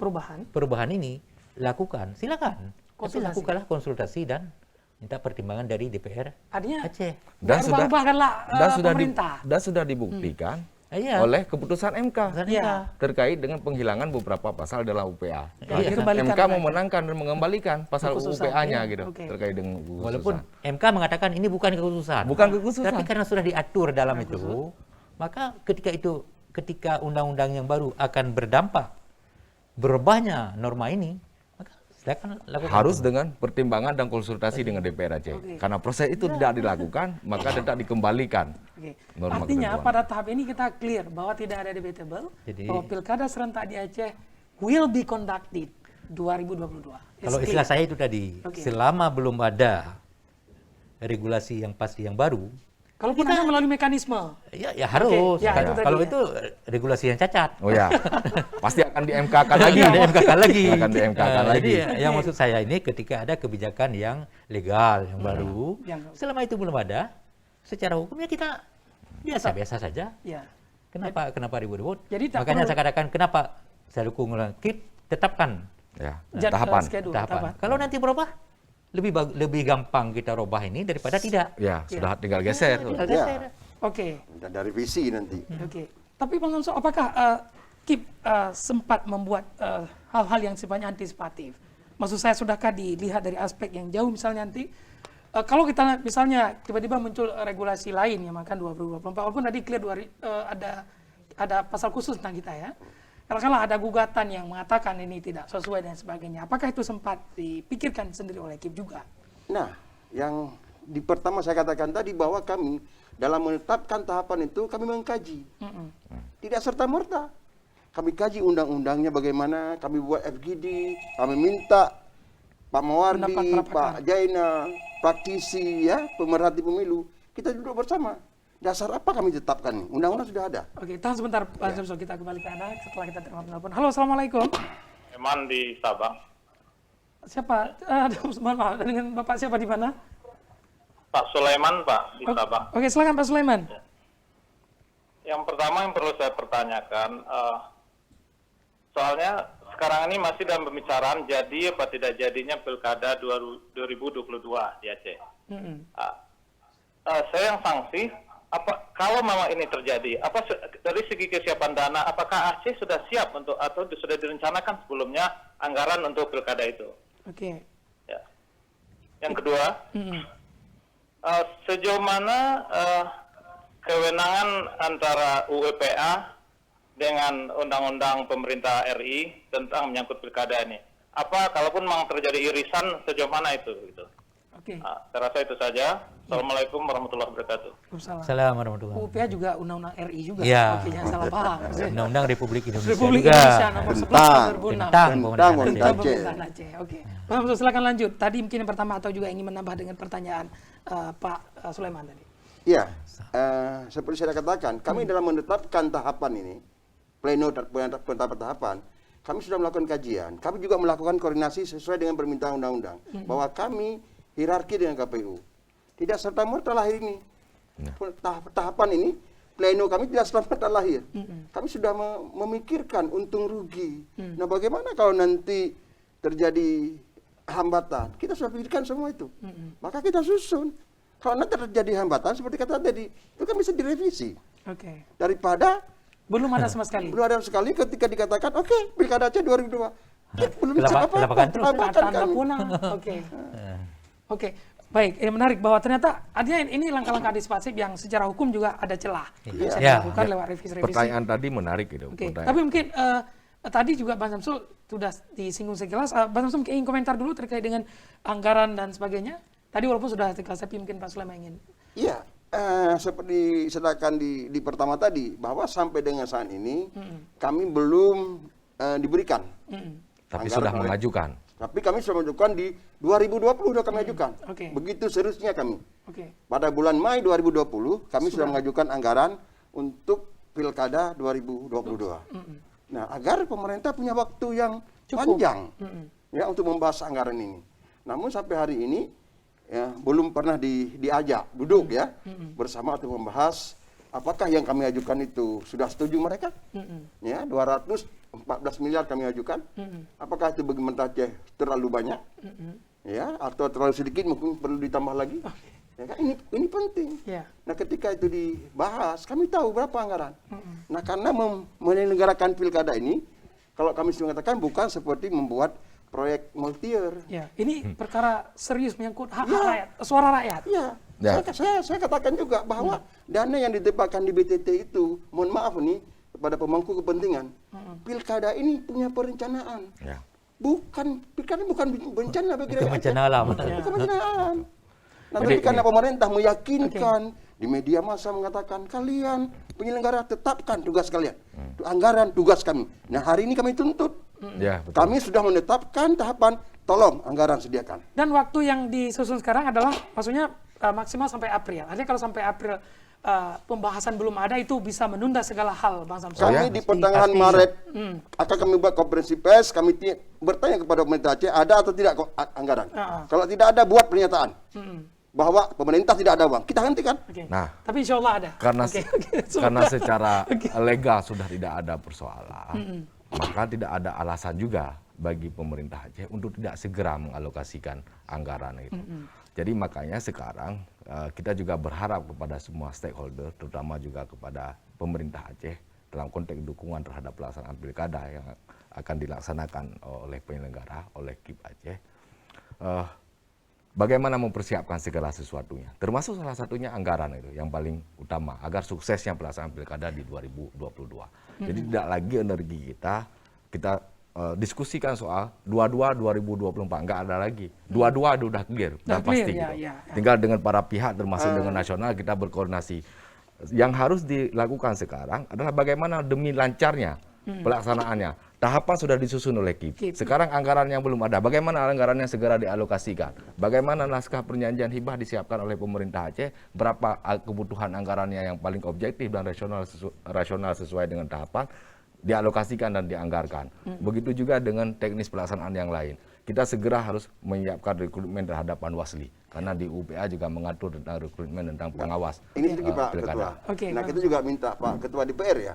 perubahan ini, lakukan, silakan. Tapi Konsultasi. lakukanlah konsultasi dan minta pertimbangan dari DPR Artinya Aceh. Dan sudah rubah-rubahkanlah pemerintah. pemerintah. Sudah dibuktikan Iya. oleh keputusan MK Iya. terkait dengan penghilangan beberapa pasal dalam UPA. Iya. Dikembalikan MK lagi. memenangkan dan mengembalikan pasal Kekhususan, UPA-nya iya. gitu Oke. terkait dengan kekhususan. Walaupun MK mengatakan ini bukan kekhususan. Bukan kekhususan. Tapi karena sudah diatur dalam itu, maka ketika undang-undang yang baru akan berdampak berubahnya norma ini, maka silakan lakukan. harus itu. dengan pertimbangan dan konsultasi dengan DPR Aceh. Karena proses itu tidak dilakukan, maka tidak dikembalikan. Oke. Norma Artinya ketentuan. pada tahap ini kita clear bahwa tidak ada debatable, Jadi- bahwa pilkada serentak di Aceh will be conducted 2022. It's Kalau clear. istilah saya itu tadi, Oke. selama belum ada regulasi yang pasti yang baru, Kalaupun ada melalui mekanisme. ya harus. ya, itu tadi Kalau ya. itu regulasi yang cacat. Oh ya, pasti akan di MK-kan lagi. Di MK-kan lagi. Akan di MK-kan Jadi lagi. yang maksud saya ini ketika ada kebijakan yang legal, yang baru, Yang- selama itu belum ada, secara hukumnya kita biasa-biasa saja. Ya. Kenapa ribut-ribut? Jadi tak Makanya perlu- saya katakan kenapa saya dukung tetapkan Ya, Tahapan. tahapan. Kalau nanti berubah, lebih gampang kita robah ini daripada tidak. ya sudah tinggal geser. Tinggal Ya. geser. Oke. Dan dari visi nanti. Oke. Tapi Bang Samsul, apakah KIP sempat membuat hal-hal yang sifatnya antisipatif? Maksud saya, sudahkah dilihat dari aspek yang jauh, misalnya nanti kalau kita lihat misalnya tiba-tiba muncul regulasi lain yang akan 2024, walaupun tadi clear ada pasal khusus tentang kita ya. Katakanlah ada gugatan yang mengatakan ini tidak sesuai dan sebagainya. Apakah itu sempat dipikirkan sendiri oleh KIP juga? Nah, yang di pertama saya katakan tadi bahwa kami dalam menetapkan tahapan itu kami mengkaji. Tidak serta-merta. Kami kaji undang-undangnya bagaimana, kami buat FGD, kami minta Pak Pendapat Mawardi, para Pak pakar. Jaina, praktisi ya, pemerhati pemilu, kita duduk bersama. Dasar apa kami tetapkan nih? Undang-undang sudah ada. Oke, tahan sebentar Bang Samsul, kita kembali ke Anda setelah kita terima penelpon. Halo, Assalamualaikum. Eman di Sabang. Siapa? Aduh, mohon maaf, dengan Bapak siapa di mana? Pak Sulaiman, Pak, di Sabang. Oke, silakan Pak Sulaiman. Yang pertama yang perlu saya pertanyakan, soalnya sekarang ini masih dalam pembicaraan jadi apa tidak jadinya Pilkada 2022 di Aceh. Saya yang sanksi, kalau memang ini terjadi, dari segi kesiapan dana, apakah Aceh sudah siap untuk atau sudah direncanakan sebelumnya anggaran untuk Pilkada itu? Oke. Ya. Yang kedua, sejauh mana kewenangan antara UEPA dengan undang-undang pemerintah RI tentang menyangkut pilkada ini? Apa kalaupun memang terjadi irisan, sejauh mana itu? Gitu. Oke. Saya rasa itu saja. Assalamualaikum warahmatullahi wabarakatuh. Waalaikumsalam. Assalamualaikum warahmatullahi UPA juga undang-undang RI juga. Iya. Oke, jangan salah paham. Undang-Undang Republik Indonesia Republik juga. Indonesia nomor 11 Tentang. 2006. Tentang Tentang pemerintahan pemerintah Aceh. Aceh. Pemerintahan Aceh. Oke. Pak Samsul, silakan lanjut. Tadi mungkin yang pertama atau juga ingin menambah dengan pertanyaan Pak Sulaiman tadi. Ya, seperti saya katakan, kami dalam menetapkan tahapan ini, pleno penetapan tahapan, kami sudah melakukan kajian. Kami juga melakukan koordinasi sesuai dengan permintaan undang-undang. Bahwa kami hierarki dengan KPU. Tidak serta-merta lahir ini. Tahapan ini, pleno kami tidak serta-merta lahir. Kami sudah memikirkan untung rugi. Nah, bagaimana kalau nanti terjadi hambatan? Kita sudah pikirkan semua itu. Maka kita susun. Kalau nanti terjadi hambatan, seperti kata tadi, itu kan bisa direvisi. Oke. daripada Belum ada sama sekali. belum ada sekali ketika dikatakan oke Pilkada Aceh 2002. Belum bisa Kelabakan terus. Kelabakan Tanda kami. punah. Oke. Oke. Baik, ini menarik bahwa ternyata artinya ini langkah-langkah antisipasi yang secara hukum juga ada celah. Bisa Ya. dilakukan lewat revisi-revisi. Pertanyaan tadi menarik gitu. Oke, Pertanyaan. tapi mungkin tadi juga Bang Samsul sudah disinggung sekilas. Bang Samsul ingin komentar dulu terkait dengan anggaran dan sebagainya. Tadi walaupun sudah sekilas, tapi mungkin Pak Sulaiman ingin. Iya, seperti sedangkan di pertama tadi bahwa sampai dengan saat ini kami belum diberikan. Tapi anggaran sudah oleh- mengajukan. Tapi kami sudah mengajukan di 2020 sudah kami ajukan. Oke. Begitu seriusnya kami. Oke. Pada bulan Mei 2020 kami sudah mengajukan anggaran untuk Pilkada 2022. Nah, agar pemerintah punya waktu yang panjang ya untuk membahas anggaran ini. Namun sampai hari ini ya belum pernah diajak duduk ya bersama untuk membahas apakah yang kami ajukan itu sudah setuju mereka? Ya, 214 miliar kami ajukan. Apakah itu bagi pemerintah Aceh terlalu banyak? Ya, atau terlalu sedikit mungkin perlu ditambah lagi? Ya kan ini penting. Ya. Nah, ketika itu dibahas, kami tahu berapa anggaran. Nah, karena menyelenggarakan pilkada ini, kalau kami sudah mengatakan bukan seperti membuat proyek multi-year. Ya, ini perkara serius menyangkut hak Ya. rakyat, suara rakyat. Ya, Ya. saya katakan juga bahwa dana yang ditempatkan di BTT itu, mohon maaf nih, kepada pemangku kepentingan, pilkada ini punya perencanaan. Ya. Pilkada bukan bencana bagi Bukan rakyat. bencana alam. Bukan bencana alam. Nah, Jadi tapi karena ini- pemerintah meyakinkan di media massa mengatakan kalian penyelenggara tetapkan tugas kalian, anggaran tugas kami. Nah, hari ini kami tuntut. Ya, betul. Kami sudah menetapkan tahapan, tolong anggaran sediakan. Dan waktu yang disusun sekarang adalah maksudnya maksimal sampai April. Artinya kalau sampai April pembahasan belum ada itu bisa menunda segala hal, Bang Samsul. Kami di pertengahan Maret akan kami buat konferensi pers, kami bertanya kepada pemerintah Aceh ada atau tidak anggaran. Kalau tidak ada, buat pernyataan bahwa pemerintah tidak ada uang. Kita hentikan. Oke. Nah, Tapi insya Allah ada. karena Oke, karena secara legal sudah tidak ada persoalan, maka tidak ada alasan juga bagi pemerintah Aceh untuk tidak segera mengalokasikan anggaran itu. Jadi makanya sekarang kita juga berharap kepada semua stakeholder, terutama juga kepada pemerintah Aceh dalam konteks dukungan terhadap pelaksanaan pilkada yang akan dilaksanakan oleh penyelenggara, oleh KIP Aceh. Bagaimana mempersiapkan segala sesuatunya, termasuk salah satunya anggaran itu yang paling utama agar suksesnya pelaksanaan pilkada di 2022. Jadi tidak lagi energi kita diskusikan soal 2024, nggak ada lagi. 22 udah clear, udah Udah pasti clear, gitu. ya. Tinggal dengan para pihak termasuk dengan nasional kita berkoordinasi. Yang harus dilakukan sekarang adalah bagaimana demi lancarnya pelaksanaannya. Tahapan sudah disusun oleh KIP. Sekarang anggaran yang belum ada. Bagaimana anggarannya segera dialokasikan? Bagaimana naskah perjanjian hibah disiapkan oleh pemerintah Aceh? Berapa kebutuhan anggarannya yang paling objektif dan rasional sesuai dengan tahapan? Dialokasikan dan dianggarkan. Begitu juga dengan teknis pelaksanaan yang lain. Kita segera harus menyiapkan rekrutmen terhadap Panwasli. Karena di UPA juga mengatur tentang rekrutmen tentang pengawas Ini sedikit Pak pilkada. Ketua. Oke, Nah, Bang. kita juga minta Pak Ketua DPR ya,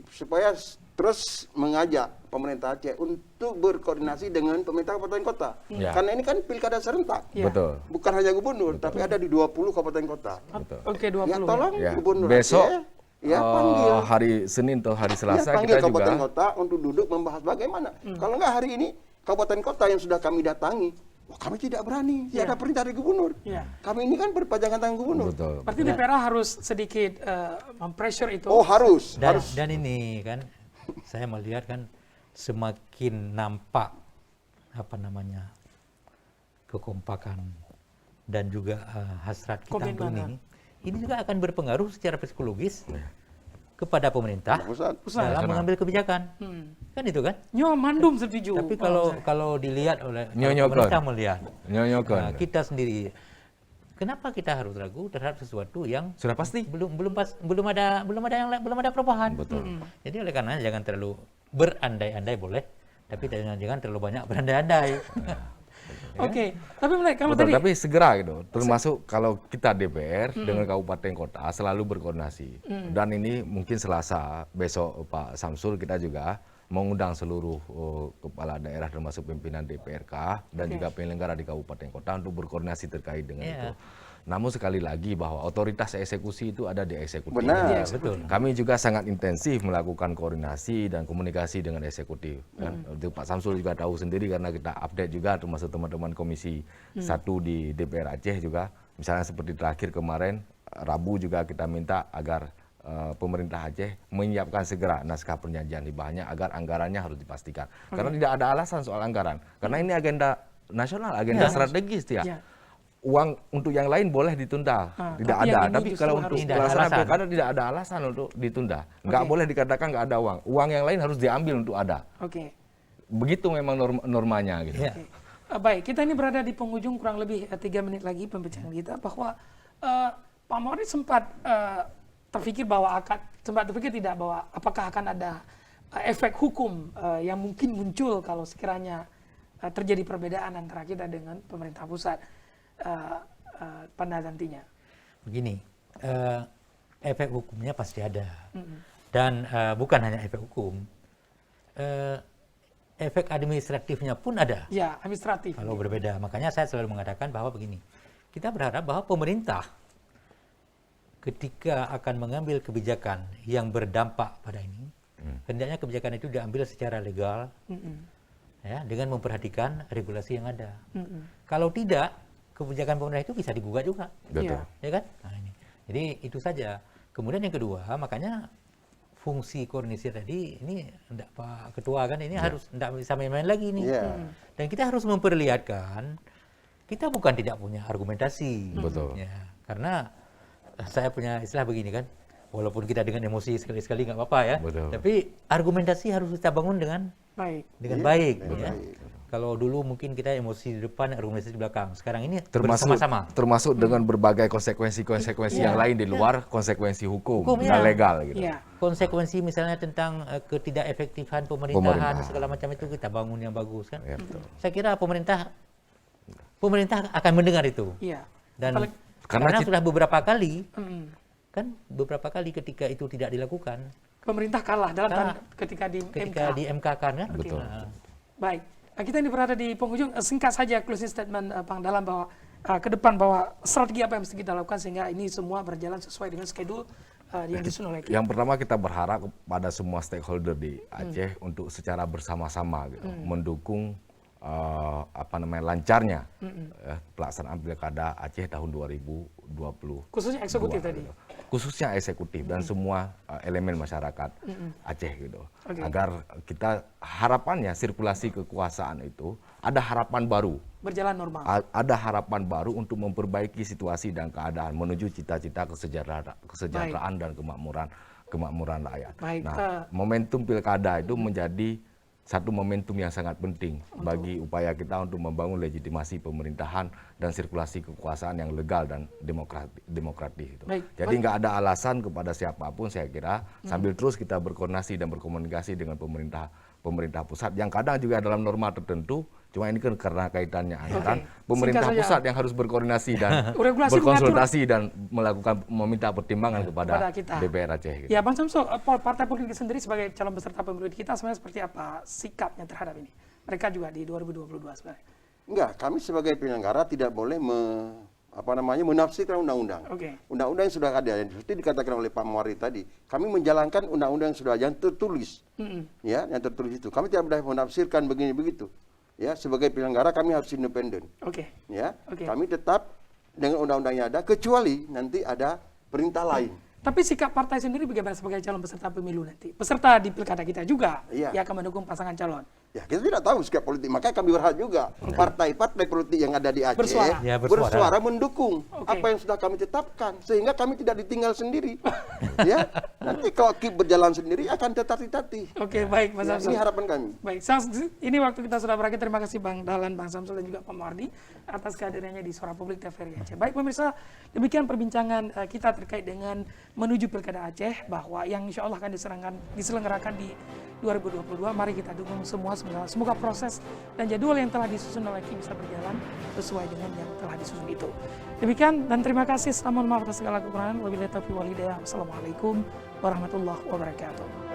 supaya terus mengajak pemerintah Aceh untuk berkoordinasi dengan pemerintah kabupaten kota. Ya. Karena ini kan pilkada serentak. Ya. Betul. Bukan hanya gubernur, tapi ada di 20 kabupaten kota. Betul. Oke, 20 Ya tolong Ya. gubernur Besok Aceh, ya panggil. hari Senin atau hari Selasa Panggil kita kabupaten juga kota untuk duduk membahas bagaimana. Kalau enggak hari ini kabupaten kota yang sudah kami datangi, wah, kami tidak berani, tidak ada perintah dari gubernur. Ya. Kami ini kan berpajangan tangan gubernur. betul. Berarti DPR harus sedikit mempressure itu. Oh harus, Dan, harus. dan ini kan saya melihat kan semakin nampak apa namanya kekompakan dan juga hasrat kita untuk Komitmen. ini juga akan berpengaruh secara psikologis kepada pemerintah Pusat. dalam mengambil kebijakan. Kan itu kan? Nyo mandum setuju. Tapi kalau dilihat oleh kalau Nyonyokon. pemerintah melihat Nyonyokon. kita sendiri, kenapa kita harus ragu terhadap sesuatu yang Sudah pasti. belum ada perubahan. Betul. Jadi oleh karena jangan terlalu berandai-andai boleh, tapi jangan terlalu banyak berandai-andai. Oke, tapi mulai kalau Betul, tadi tapi segera gitu. Termasuk kalau kita DPR dengan kabupaten kota selalu berkoordinasi. Dan ini mungkin Selasa besok Pak Samsul kita juga mengundang seluruh kepala daerah termasuk pimpinan DPRK dan juga penyelenggara di kabupaten kota untuk berkoordinasi terkait dengan itu. Namun sekali lagi bahwa otoritas eksekusi itu ada di eksekutif. Benar. Ya, betul. Kami juga sangat intensif melakukan koordinasi dan komunikasi dengan eksekutif. Kan? Itu Pak Samsul juga tahu sendiri karena kita update juga termasuk teman-teman Komisi 1 di DPR Aceh juga. Misalnya seperti terakhir kemarin, Rabu juga kita minta agar pemerintah Aceh menyiapkan segera naskah perjanjian hibahnya agar anggarannya harus dipastikan. Karena tidak ada alasan soal anggaran. Karena ini agenda nasional, agenda strategis ya. Uang untuk yang lain boleh ditunda, tidak tapi ada. yang ini Tapi justru kalau harus untuk tidak ada pelaksanaan alasan. pilkada tidak ada alasan untuk ditunda. Nggak boleh dikatakan nggak ada uang. Uang yang lain harus diambil untuk ada. Oke. Begitu memang normanya gitu. Ya. Baik, kita ini berada di penghujung kurang lebih 3 menit lagi pembincangan kita bahwa Pak Mauri sempat terpikir tidak bahwa apakah akan ada efek hukum yang mungkin muncul kalau sekiranya terjadi perbedaan antara kita dengan pemerintah pusat pada nantinya. Begini, efek hukumnya pasti ada. Dan bukan hanya efek hukum, efek administratifnya pun ada. Ya, administratif. Kalau berbeda, makanya saya selalu mengatakan bahwa begini, kita berharap bahwa pemerintah ketika akan mengambil kebijakan yang berdampak pada ini, hendaknya kebijakan itu diambil secara legal, ya, dengan memperhatikan regulasi yang ada. Kalau tidak, kebijakan pemerintah itu bisa digugat juga, Betul. ya kan? Nah, ini. Jadi itu saja. Kemudian yang kedua, makanya fungsi koordinasi tadi ini enggak Pak Ketua kan ini harus enggak bisa main-main lagi ini. Dan kita harus memperlihatkan kita bukan tidak punya argumentasi. Betul. Ya, karena saya punya istilah begini kan, walaupun kita dengan emosi sekali-sekali nggak apa-apa ya, Betul. tapi argumentasi harus kita bangun dengan Baik. baik. Ya. Kalau dulu mungkin kita emosi di depan, argumentasi di belakang. Sekarang ini bersama-sama. termasuk dengan berbagai konsekuensi yang lain di luar konsekuensi hukum dan legal gitu. Iya. Konsekuensi misalnya tentang ketidakefektifan pemerintahan segala macam itu kita bangun yang bagus kan. Ya, betul. Saya kira pemerintah akan mendengar itu. Iya. Dan Karena karena sudah beberapa kali Mm-mm. kan beberapa kali ketika itu tidak dilakukan, Pemerintah kalah dalam Kalah. ketika di ketika MK. di MK kan. Betul. Nah, Baik. Kita ini berada di penghujung. Singkat saja closing statement Bang Dahlan bahwa ke depan bahwa strategi apa yang mesti kita lakukan sehingga ini semua berjalan sesuai dengan schedule yang disusun oleh kita. Yang pertama kita berharap kepada semua stakeholder di Aceh untuk secara bersama-sama gitu, mendukung lancarnya pelaksanaan pilkada Aceh tahun 2020. Khususnya eksekutif tadi. Khususnya eksekutif dan semua elemen masyarakat Aceh gitu. Oke. Agar kita harapannya sirkulasi kekuasaan itu ada harapan baru. Berjalan normal. Ada harapan baru untuk memperbaiki situasi dan keadaan menuju cita-cita kesejahteraan dan kemakmuran rakyat. Baik, Nah, momentum pilkada itu menjadi satu momentum yang sangat penting bagi upaya kita untuk membangun legitimasi pemerintahan dan sirkulasi kekuasaan yang legal dan demokratis. Gitu. Baik. Jadi nggak ada alasan kepada siapapun saya kira sambil terus kita berkoordinasi dan berkomunikasi dengan pemerintah pusat yang kadang juga dalam norma tertentu, cuma ini kan karena kaitannya anggaran, pemerintah Singkat saja. pusat yang harus berkoordinasi dan Regulasi berkonsultasi dan meminta pertimbangan kepada kita. DPR Aceh. Gitu. Ya, Bang Samsul, partai politik sendiri sebagai calon peserta pemilu kita sebenarnya seperti apa sikapnya terhadap ini? Mereka juga di 2022 sebenarnya. Enggak, kami sebagai penyelenggara tidak boleh menafsirkan undang-undang. Oke. Undang-undang yang sudah ada, yang seperti dikatakan oleh Pak Muari tadi, kami menjalankan undang-undang yang sudah yang tertulis, ya, yang tertulis itu. Kami tidak boleh menafsirkan begini begitu. Ya, sebagai penyelenggara kami harus independen. Oke. Ya, Oke. kami tetap dengan undang-undang yang ada, kecuali nanti ada perintah lain. Tapi sikap partai sendiri bagaimana sebagai calon peserta pemilu nanti? Peserta di pilkada kita juga Iya. yang akan mendukung pasangan calon. Ya, kita tidak tahu sikap politik. Makanya kami berharap juga partai-partai politik yang ada di Aceh Bersuara. Ya, bersuara. mendukung Oke. apa yang sudah kami tetapkan sehingga kami tidak ditinggal sendiri. Ya, nanti kalau KIP berjalan sendiri akan tetati-tati. Oke, baik Mas Ya, Samsul. ini harapan kami. Baik, ini waktu kita sudah berakhir. Terima kasih Bang Dahlan, Bang Samsul dan juga Pak Mardi atas kehadirannya di Suara Publik TVRI Aceh. Baik pemirsa, demikian perbincangan kita terkait dengan menuju pilkada Aceh bahwa yang insya Allah akan diselenggarakan di 2022. Mari kita dukung semua, semoga proses dan jadwal yang telah disusun oleh KIP bisa berjalan sesuai dengan yang telah disusun itu. Demikian dan terima kasih. Mohon maaf atas segala kekurangan. Wabillahi taufiq wal hidayah. Wassalamualaikum warahmatullahi wabarakatuh.